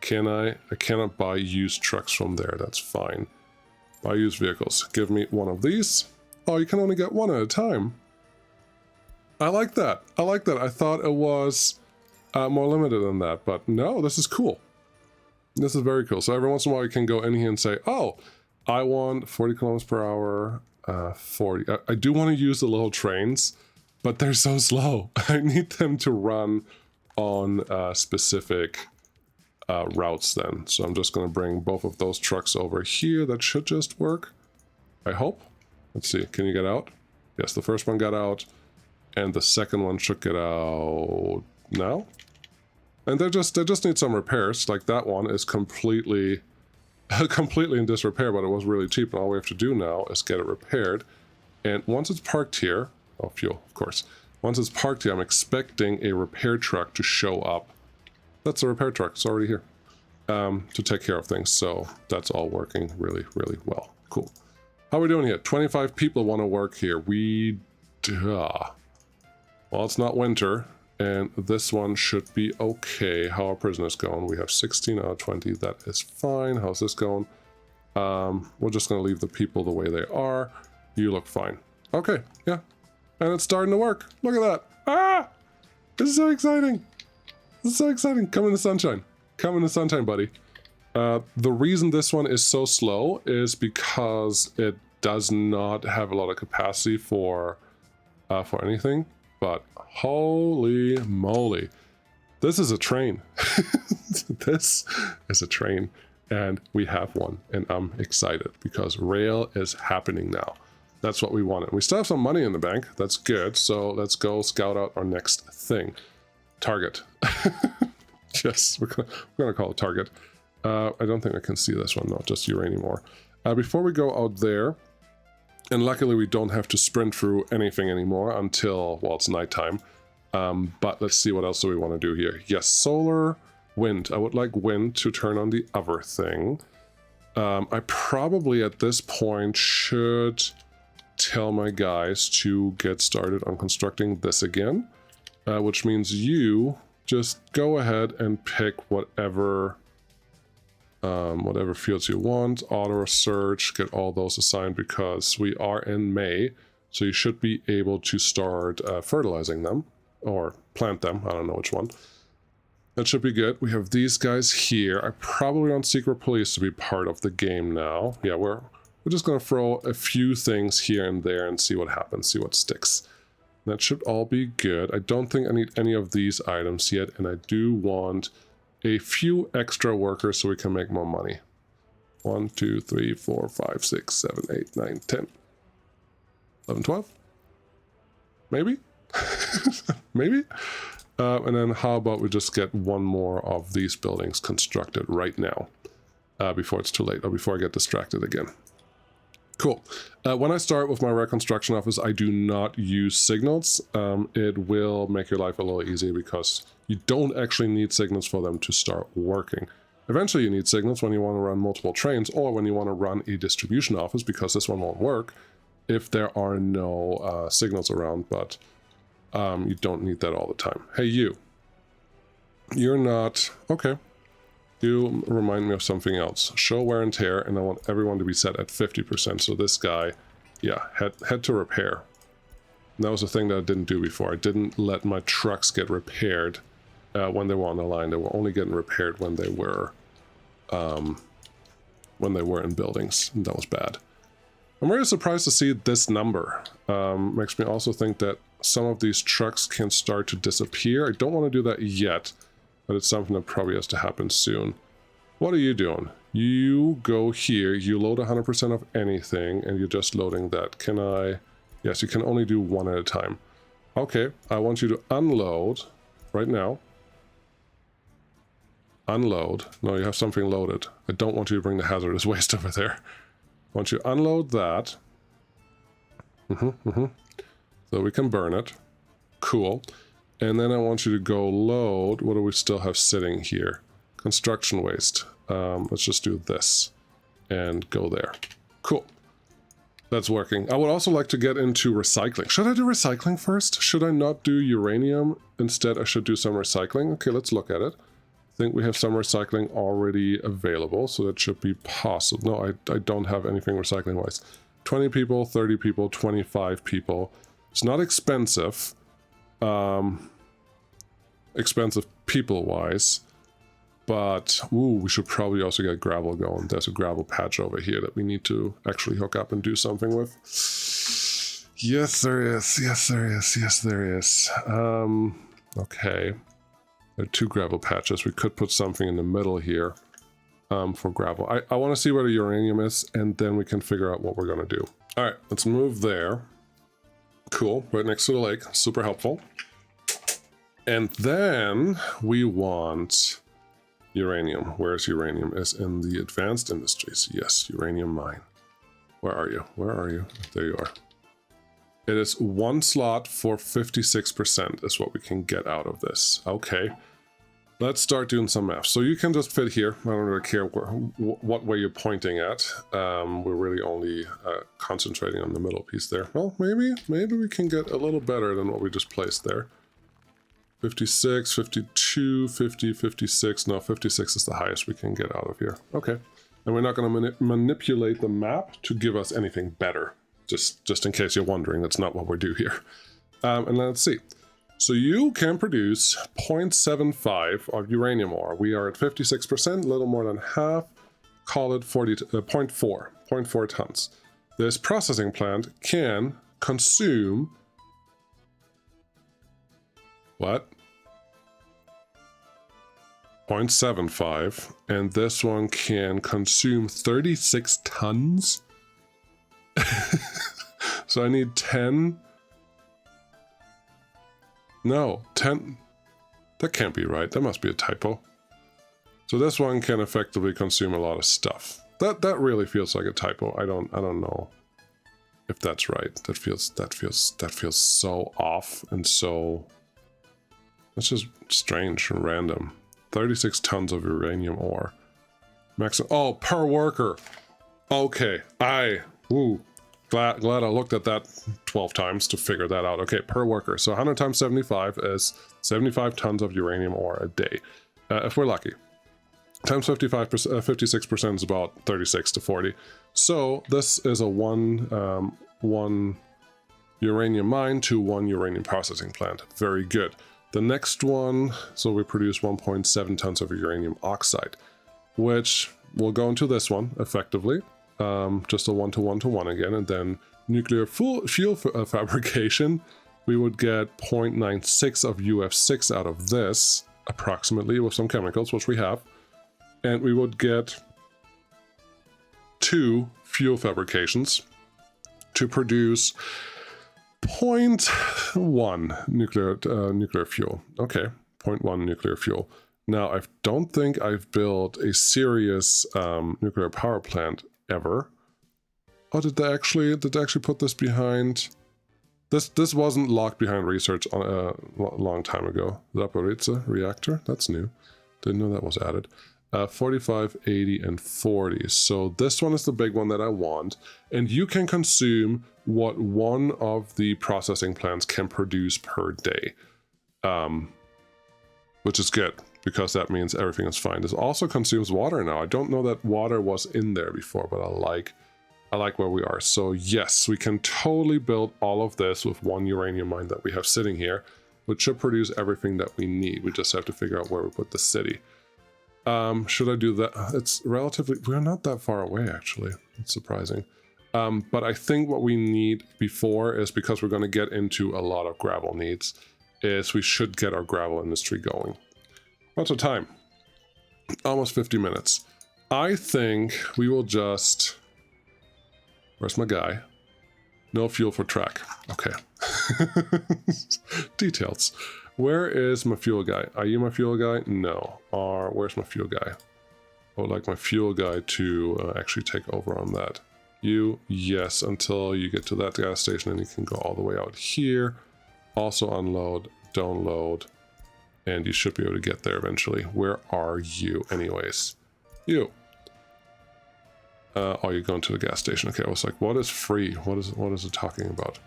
Can I? I cannot buy used trucks from there. That's fine. Buy used vehicles. Give me one of these. Oh, you can only get one at a time. I like that. I like that. I thought it was more limited than that, but no, this is cool. This is very cool. So every once in a while you can go in here and say, oh, I want 40 kilometers per hour, 40. I do want to use the little trains, but they're so slow. I need them to run on specific routes then. So I'm just going to bring both of those trucks over here. That should just work, I hope. Let's see, can you get out? Yes, the first one got out, and the second one should get out now. And they just need some repairs. Like that one is completely in disrepair, but it was really cheap, and all we have to do now is get it repaired. And once it's parked here, oh, fuel, of course. Once it's parked here, I'm expecting a repair truck to show up. That's a repair truck, it's already here, to take care of things. So that's all working really, really well. Cool. How are we doing here? 25 people want to work here. Well, it's not winter. And this one should be okay. How are prisoners going? We have 16 out of 20. That is fine. How's this going? We're just going to leave the people the way they are. You look fine. Okay, yeah. And it's starting to work. Look at that. Ah! This is so exciting. This is so exciting. Come in the sunshine. Come in the sunshine, buddy. The reason this one is so slow is because it does not have a lot of capacity for anything. But holy moly, this is a train. This is a train, and we have one, and I'm excited because rail is happening now. That's what we wanted. We still have some money in the bank. That's good. So let's go scout out our next thing. Target. Yes, we're gonna call it target. I don't think I can see this one. No, just you anymore. Before we go out there. And luckily we don't have to sprint through anything anymore until, well, it's nighttime. But let's see what else do we want to do here. Yes, solar, wind. I would like wind to turn on the other thing. I probably at this point should tell my guys to get started on constructing this again. Which means you just go ahead and pick whatever fields you want, auto search, get all those assigned because we are in May, so you should be able to start fertilizing them, or plant them, I don't know which one. That should be good. We have these guys here. I probably want secret police to be part of the game now. Yeah, we're just gonna throw a few things here and there and see what happens, see what sticks. That should all be good. I don't think I need any of these items yet, and I do want a few extra workers so we can make more money. 1, 2, 3, 4, 5, 6, 7, 8, 9, 10, 11, 12. Maybe? Maybe? And then how about we just get one more of these buildings constructed right now before it's too late or before I get distracted again. Cool. When I start with my reconstruction office, I do not use signals. It will make your life a little easier because you don't actually need signals for them to start working. Eventually you need signals when you want to run multiple trains or when you want to run a distribution office, because this one won't work if there are no signals around, but you don't need that all the time. Hey, you're not... Okay. You remind me of something else. Show wear and tear, and I want everyone to be set at 50%. So this guy, yeah, head to repair. And that was a thing that I didn't do before. I didn't let my trucks get repaired when they were on the line. They were only getting repaired when they were in buildings, and that was bad. I'm really surprised to see this number. Makes me also think that some of these trucks can start to disappear. I don't want to do that yet, but it's something that probably has to happen soon. What are you doing? You go here, you load 100% of anything, and you're just loading that. Can I... Yes, you can only do one at a time. Okay, I want you to unload right now. Unload. No, you have something loaded. I don't want you to bring the hazardous waste over there. I want you to unload that. So we can burn it. Cool. And then I want you to go load, what do we still have sitting here? Construction waste. Let's just do this and go there. Cool. That's working. I would also like to get into recycling. Should I do recycling first? Should I not do uranium? Instead, I should do some recycling. Okay, let's look at it. I think we have some recycling already available, so that should be possible. No, I don't have anything recycling-wise. 20 people, 30 people, 25 people. It's not expensive. Expensive people-wise. But, ooh, we should probably also get gravel going. There's a gravel patch over here that we need to actually hook up and do something with. Yes, there is. Yes, there is. Yes, there is. Okay. There are 2 gravel patches. We could put something in the middle here for gravel. I want to see where the uranium is, and then we can figure out what we're going to do. All right, let's move there. Cool, right next to the lake. Super helpful. And then we want uranium. Where's uranium? Is in the advanced industries. Yes, uranium mine. Where are you? Where are you? There you are. It is 1 slot for 56% is what we can get out of this. Okay. Let's start doing some math. So you can just fit here. I don't really care what way you're pointing at. We're really only concentrating on the middle piece there. Well, maybe we can get a little better than what we just placed there. 56, 52, 50, 56. No, 56 is the highest we can get out of here. Okay. And we're not going to manipulate the map to give us anything better. Just in case you're wondering, that's not what we do here. And let's see. So you can produce 0.75 of uranium ore. We are at 56%, a little more than half. Call it 0.4 tons. This processing plant can consume what? 0.75, and this one can consume 36 tons. So I need 10. No, 10. That can't be right. That must be a typo. So this one can effectively consume a lot of stuff. That really feels like a typo. I don't know if that's right. That feels so off and so. That's just strange and random. 36 tons of uranium ore. Maximum. Oh, per worker. Okay. Glad I looked at that 12 times to figure that out. Okay, per worker. So 100 times 75 is 75 tons of uranium ore a day, if we're lucky. Times 56% is about 36 to 40. So this is a one uranium mine to 1 uranium processing plant. Very good. The next one, so we produce 1.7 tons of uranium oxide, which will go into this one effectively. Just a 1-to-1-to-1 again, and then nuclear fuel fabrication, we would get 0.96 of UF6 out of this, approximately, with some chemicals, which we have, and we would get 2 fuel fabrications to produce 0.1 nuclear fuel. Okay, 0.1 nuclear fuel. Now, I don't think I've built a serious nuclear power plant ever. Oh, did they actually put this behind? This wasn't locked behind research a long time ago. Zaporizhzhia reactor, that's new. Didn't know that was added. 45, 80, and 40. So this one is the big one that I want. And you can consume what one of the processing plants can produce per day. Which is good, because that means everything is fine. This also consumes water now. I don't know that water was in there before, but I like where we are. So yes, we can totally build all of this with 1 uranium mine that we have sitting here, which should produce everything that we need. We just have to figure out where we put the city. Should I do that? It's relatively, we're not that far away actually. It's surprising. But I think what we need before is, because we're going to get into a lot of gravel needs, is we should get our gravel industry going. What's the time? Almost 50 minutes. I think we will just... Where's my guy? No fuel for track. Okay. Details. Where is my fuel guy? Are you my fuel guy? No. Or where's my fuel guy? I would like my fuel guy to actually take over on that. You, yes, until you get to that gas station, and you can go all the way out here. Also unload, don't load, and you should be able to get there eventually. Where are you anyways? You. Oh, you're going to the gas station. Okay, I was like, what is free? What is it talking about?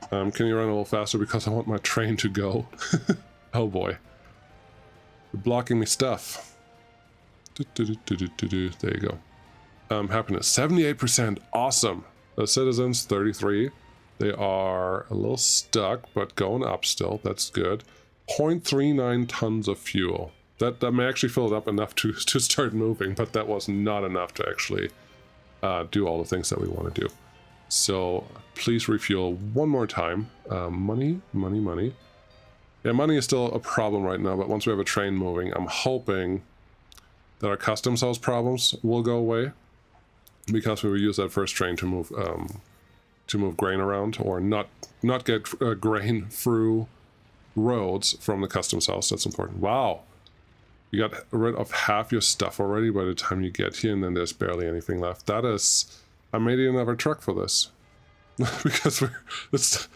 Can you run a little faster, because I want my train to go? Oh boy. You're blocking me stuff. There you go. Happiness, 78%. Awesome. The citizens, 33. They are a little stuck, but going up still. That's good. 0.39 tons of fuel. That may actually fill it up enough to start moving, but that was not enough to actually do all the things that we want to do. So please refuel one more time. Money. Yeah, money is still a problem right now, but once we have a train moving, I'm hoping that our customs house problems will go away, because we will use that first train to move grain around, or not get grain through roads from the customs house. That's important. Wow, you got rid of half your stuff already by the time you get here, and then there's barely anything left. That is, I may need another truck for this. Because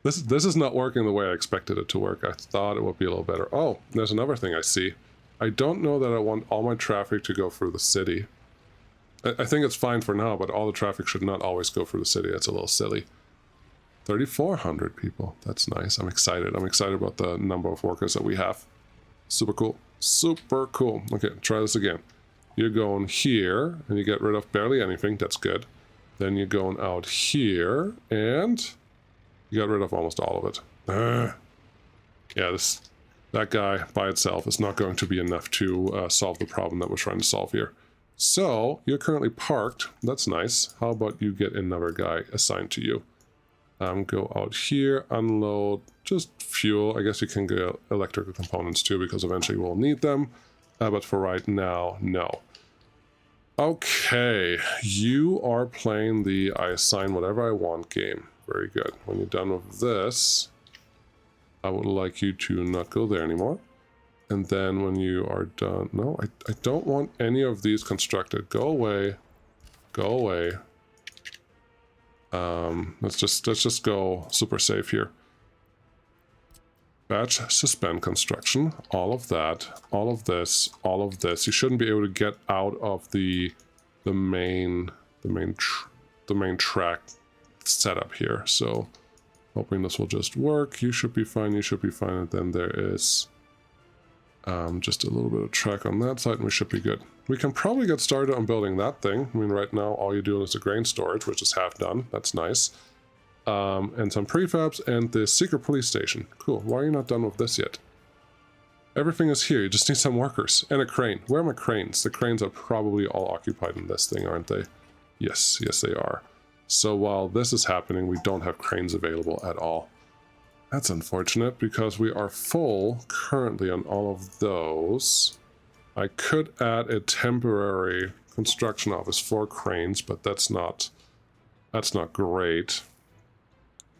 this is not working the way I expected it to work. I thought it would be a little better. Oh, there's another thing I see. I don't know that I want all my traffic to go through the city. I think it's fine for now, but all the traffic should not always go through the city. That's a little silly. 3,400 people. That's nice. I'm excited. I'm excited about the number of workers that we have. Super cool. Super cool. Okay, try this again. You're going here, and you get rid of barely anything. That's good. Then you're going out here, and you got rid of almost all of it. Yeah, that guy by itself is not going to be enough to solve the problem that we're trying to solve here. So, you're currently parked. That's nice. How about you get another guy assigned to you? Go out here, unload just fuel. I guess you can get electrical components too, because eventually we'll need them. But for right now, no. Okay, you are playing the I assign whatever I want game. Very good. When you're done with this, I would like you to not go there anymore. And then when you are done... No, I don't want any of these constructed. Go away. Go away. Let's just go super safe here. Batch, suspend construction. All of that. All of this. All of this. You shouldn't be able to get out of the main track setup here. So, hoping this will just work. You should be fine. You should be fine. And then there is... just a little bit of track on that side, and we should be good. We can probably get started on building that thing. I mean, right now, all you're doing is the grain storage, which is half done. That's nice. And some prefabs, and the secret police station. Cool. Why are you not done with this yet? Everything is here. You just need some workers. And a crane. Where are my cranes? The cranes are probably all occupied in this thing, aren't they? Yes. Yes, they are. So while this is happening, we don't have cranes available at all. That's unfortunate, because we are full currently on all of those. I could add a temporary construction office for cranes, but that's not great.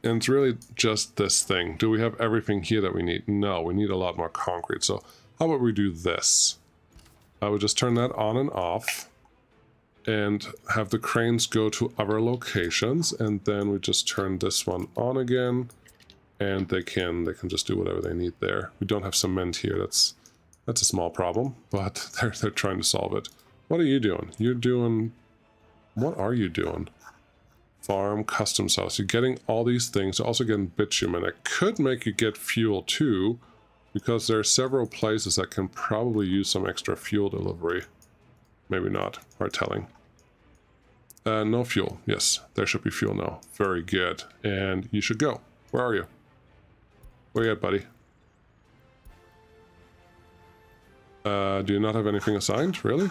And it's really just this thing. Do we have everything here that we need? No, we need a lot more concrete. So how about we do this? I would just turn that on and off and have the cranes go to other locations, and then we just turn this one on again. And they can just do whatever they need there. We don't have cement here. That's a small problem, but they're trying to solve it. What are you doing? You're doing... What are you doing? Farm, customs house. You're getting all these things. You're also getting bitumen. I could make you get fuel too, because there are several places that can probably use some extra fuel delivery. Maybe not. Hard telling. No fuel. Yes, there should be fuel now. Very good. And you should go. Where are you? Where you at, buddy? Do you not have anything assigned? Really?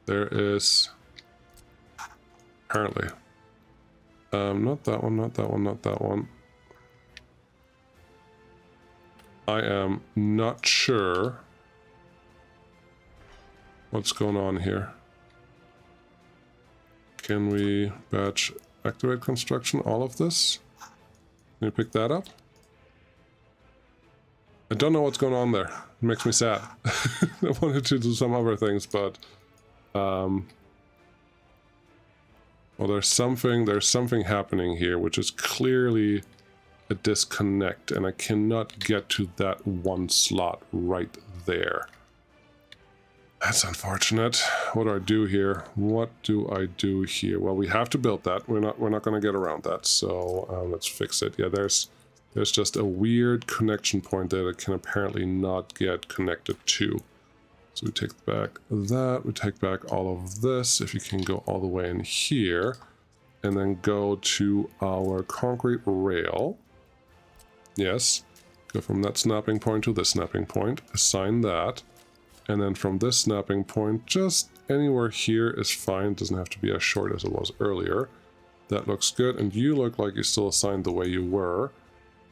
There is... Apparently. Not that one, not that one, not that one. I am not sure what's going on here. Can we batch activate construction, all of this? Can you pick that up? I don't know what's going on there. It makes me sad. I wanted to do some other things, but well, there's something happening here which is clearly a disconnect, and I cannot get to that one slot right there. That's unfortunate. What do I do here? What do I do here? Well, we have to build that. We're not going to get around that. So let's fix it. Yeah, there's just a weird connection point there that can apparently not get connected to. So we take back that. We take back all of this. If you can go all the way in here, and then go to our concrete rail. Yes. Go from that snapping point to this snapping point, assign that, and then from this snapping point, just anywhere here is fine. It doesn't have to be as short as it was earlier. That looks good, and you look like you're still assigned the way you were.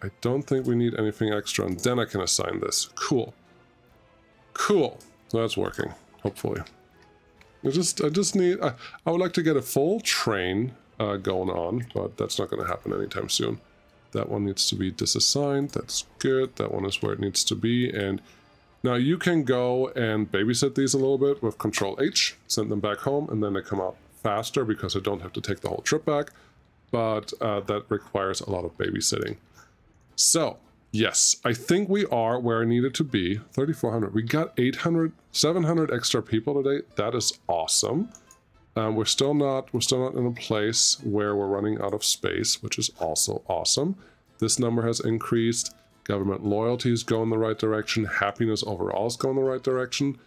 I don't think we need anything extra, and then I can assign this. Cool. Cool. That's working, hopefully. I just need... I would like to get a full train going on, but that's not going to happen anytime soon. That one needs to be disassigned. That's good. That one is where it needs to be, and now you can go and babysit these a little bit with Control H, send them back home, and then they come out faster because I don't have to take the whole trip back, but that requires a lot of babysitting. So, yes, I think we are where I needed to be. 3,400. We got 700 extra people today. That is awesome. We're still not in a place where we're running out of space, which is also awesome. This number has increased. Government loyalties go in the right direction. Happiness overall is going in the right direction.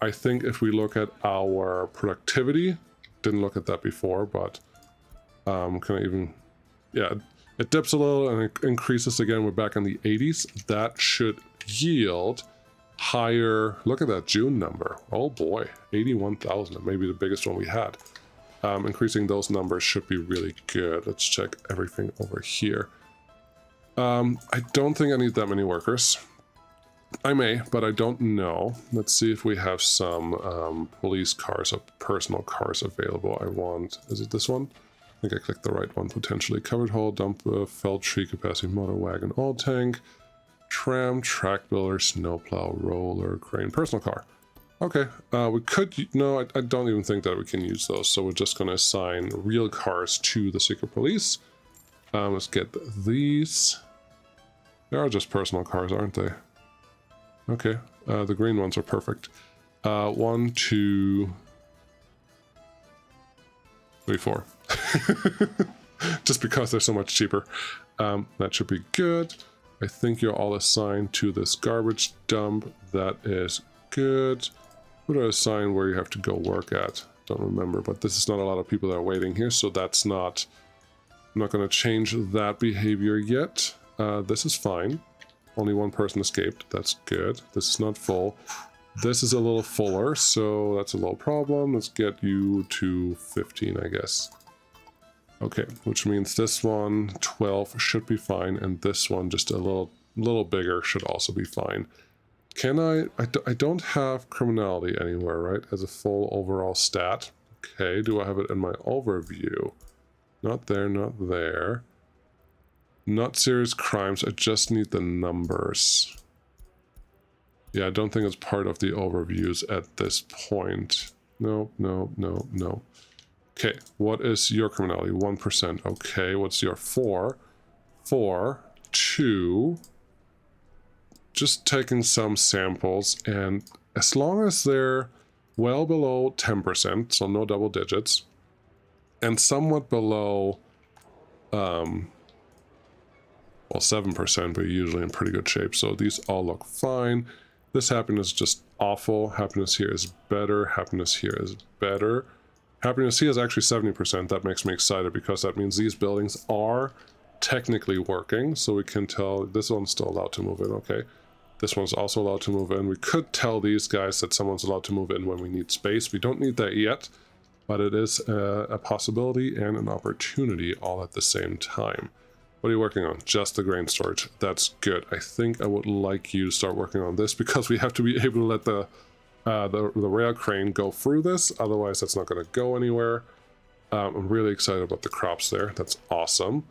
I think if we look at our productivity, didn't look at that before, but can I even... Yeah, it dips a little and it increases again. We're back in the 80s. That should yield higher... Look at that June number. Oh boy, 81,000, maybe the biggest one we had. Increasing those numbers should be really good. Let's check everything over here. I don't think I need that many workers. I may, but I don't know. Let's see if we have some police cars or personal cars available. I want... Is it this one? I think I clicked the right one, potentially. Covered hull, dumper, felled tree capacity, motor wagon, oil tank, tram, track builder, snowplow, roller, crane, personal car. Okay, we could... No, I don't even think that we can use those, so we're just going to assign real cars to the secret police. Let's get these. They are just personal cars, aren't they? Okay, the green ones are perfect. 1, 2, 3, 4. Just because they're so much cheaper. That should be good. I think you're all assigned to this garbage dump. That is good. Who do I assign where you have to go work at? Don't remember, but this is not a lot of people that are waiting here, so that's not... I'm not going to change that behavior yet. This is fine. Only one person escaped. That's good. This is not full. This is a little fuller, so that's a little problem. Let's get you to 15, I guess. Okay, which means this one, 12, should be fine, and this one, just a little bigger, should also be fine. Can I don't have criminality anywhere, right? As a full overall stat. Okay, do I have it in my overview? Not there, not there. Not serious crimes, I just need the numbers. Yeah, I don't think it's part of the overviews at this point. No, no, no, no. Okay, what is your criminality? 1%. Okay, what's your 4? 4, 2. Just taking some samples, and as long as they're well below 10%, so no double digits, and somewhat below, well, 7%, but usually in pretty good shape. So these all look fine. This happiness is just awful. Happiness here is better. Happiness here is better. Happiness here is actually 70%. That makes me excited because that means these buildings are technically working. So we can tell this one's still allowed to move in. Okay. This one's also allowed to move in. We could tell these guys that someone's allowed to move in when we need space. We don't need that yet. But it is a possibility and an opportunity all at the same time. What are you working on? Just the grain storage. That's good. I think I would like you to start working on this because we have to be able to let the rail crane go through this. Otherwise, that's not going to go anywhere. I'm really excited about the crops there. That's awesome.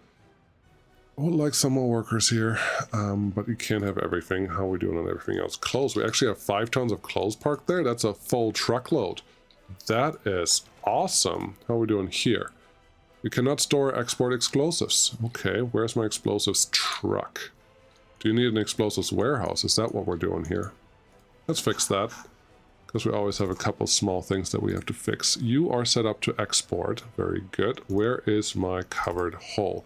I would like some more workers here, but you can't have everything. How are we doing on everything else? Clothes. We actually have 5 tons of clothes parked there. That's a full truckload. That is awesome. How are we doing here? We cannot store or export explosives. Okay, where's my explosives truck? Do you need an explosives warehouse? Is that what we're doing here? Let's fix that, because we always have a couple small things that we have to fix. You are set up to export. Very good. Where is my covered hull?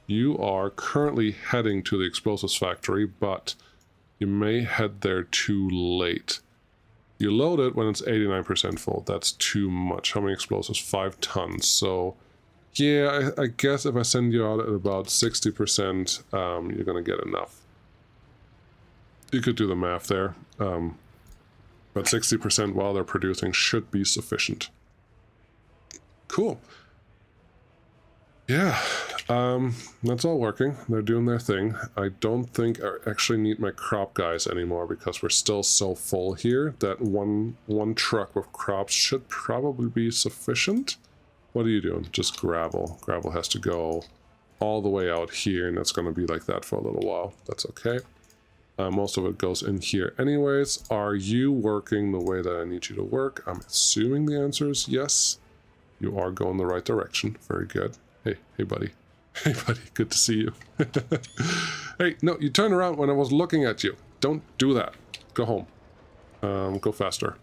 You are currently heading to the explosives factory, but you may head there too late. You load it when it's 89% full. That's too much. How many explosives? 5 tons. So, yeah, I guess if I send you out at about 60%, you're going to get enough. You could do the math there. But 60% while they're producing should be sufficient. Cool. Yeah, that's all working. They're doing their thing. I don't think I actually need my crop guys anymore because we're still so full here that one truck with crops should probably be sufficient. What are you doing? Just gravel. Gravel has to go all the way out here, and it's going to be like that for a little while. That's okay. Most of it goes in here anyways. Are you working the way that I need you to work? I'm assuming the answer is yes. You are going the right direction. Very good. Hey, buddy. Hey, buddy. Good to see you. Hey, no, you turned around when I was looking at you. Don't do that. Go home. Go faster.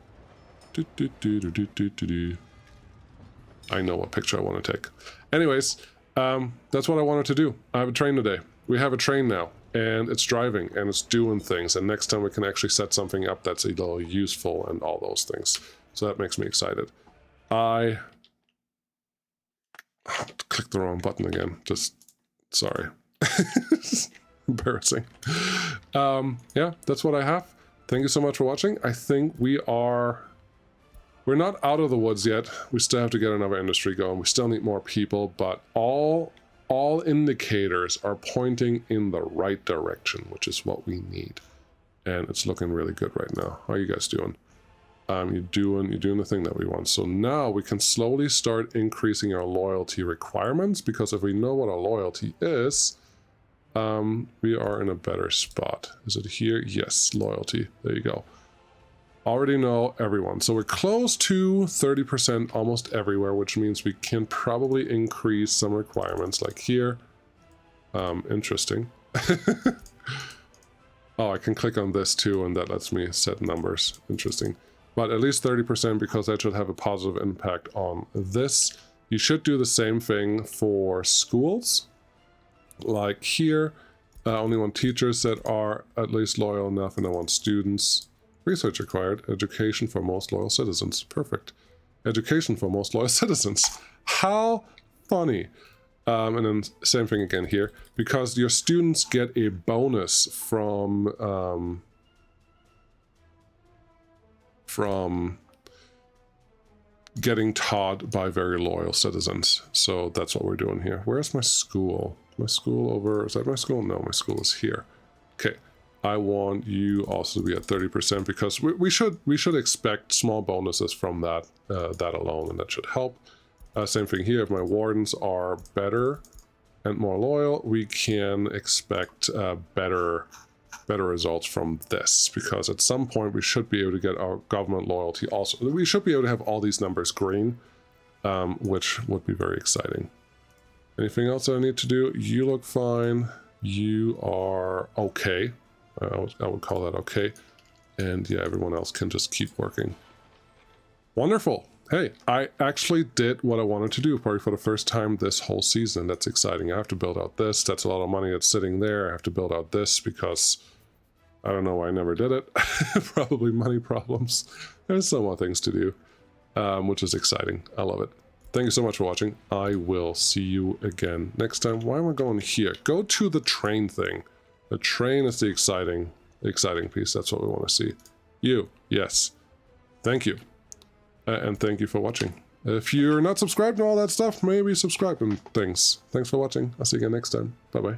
I know what picture I want to take. Anyways, that's what I wanted to do. I have a train today. We have a train now, and it's driving, and it's doing things, and next time we can actually set something up that's a little useful and all those things. So that makes me excited. I clicked the wrong button again. Just sorry. Embarrassing. Yeah, that's what I have. Thank you so much for watching. I think we're not out of the woods yet. We still have to get another industry going. We still need more people, but all indicators are pointing in the right direction, which is what we need. And it's looking really good right now. How are you guys doing? You're doing the thing that we want. So now we can slowly start increasing our loyalty requirements, because if we know what our loyalty is, we are in a better spot. Is it here? Yes, loyalty. There you go. Already know everyone. So we're close to 30% almost everywhere, which means we can probably increase some requirements like here. Interesting. Oh, I can click on this too, and that lets me set numbers. Interesting. But at least 30%, because that should have a positive impact on this. You should do the same thing for schools. Like here, I only want teachers that are at least loyal enough, and I want students. Research required. Education for most loyal citizens. Perfect. Education for most loyal citizens. How funny. And then same thing again here. Because your students get a bonus from getting taught by very loyal citizens. So that's what we're doing here. Where's my school? My school over... Is that my school? No, my school is here. Okay. I want you also to be at 30% because we should expect small bonuses from that alone, and that should help. Same thing here. If my wardens are better and more loyal, we can expect better results from this, because at some point we should be able to get our government loyalty also. We should be able to have all these numbers green, which would be very exciting. Anything else that I need to do? You look fine. You are okay. I would call that okay. And yeah, everyone else can just keep working. Wonderful. Hey, I actually did what I wanted to do, probably for the first time this whole season. That's exciting. I have to build out this. That's a lot of money that's sitting there. I have to build out this because I don't know why I never did it. Probably money problems. There's some more things to do, which is exciting. I love it. Thank you so much for watching. I will see you again next time. Why am I going here? Go to the train thing. The train is the exciting piece. That's what we want to see. You, yes. Thank you. And thank you for watching. If you're not subscribed to all that stuff, maybe subscribe and things. Thanks for watching. I'll see you again next time. Bye-bye.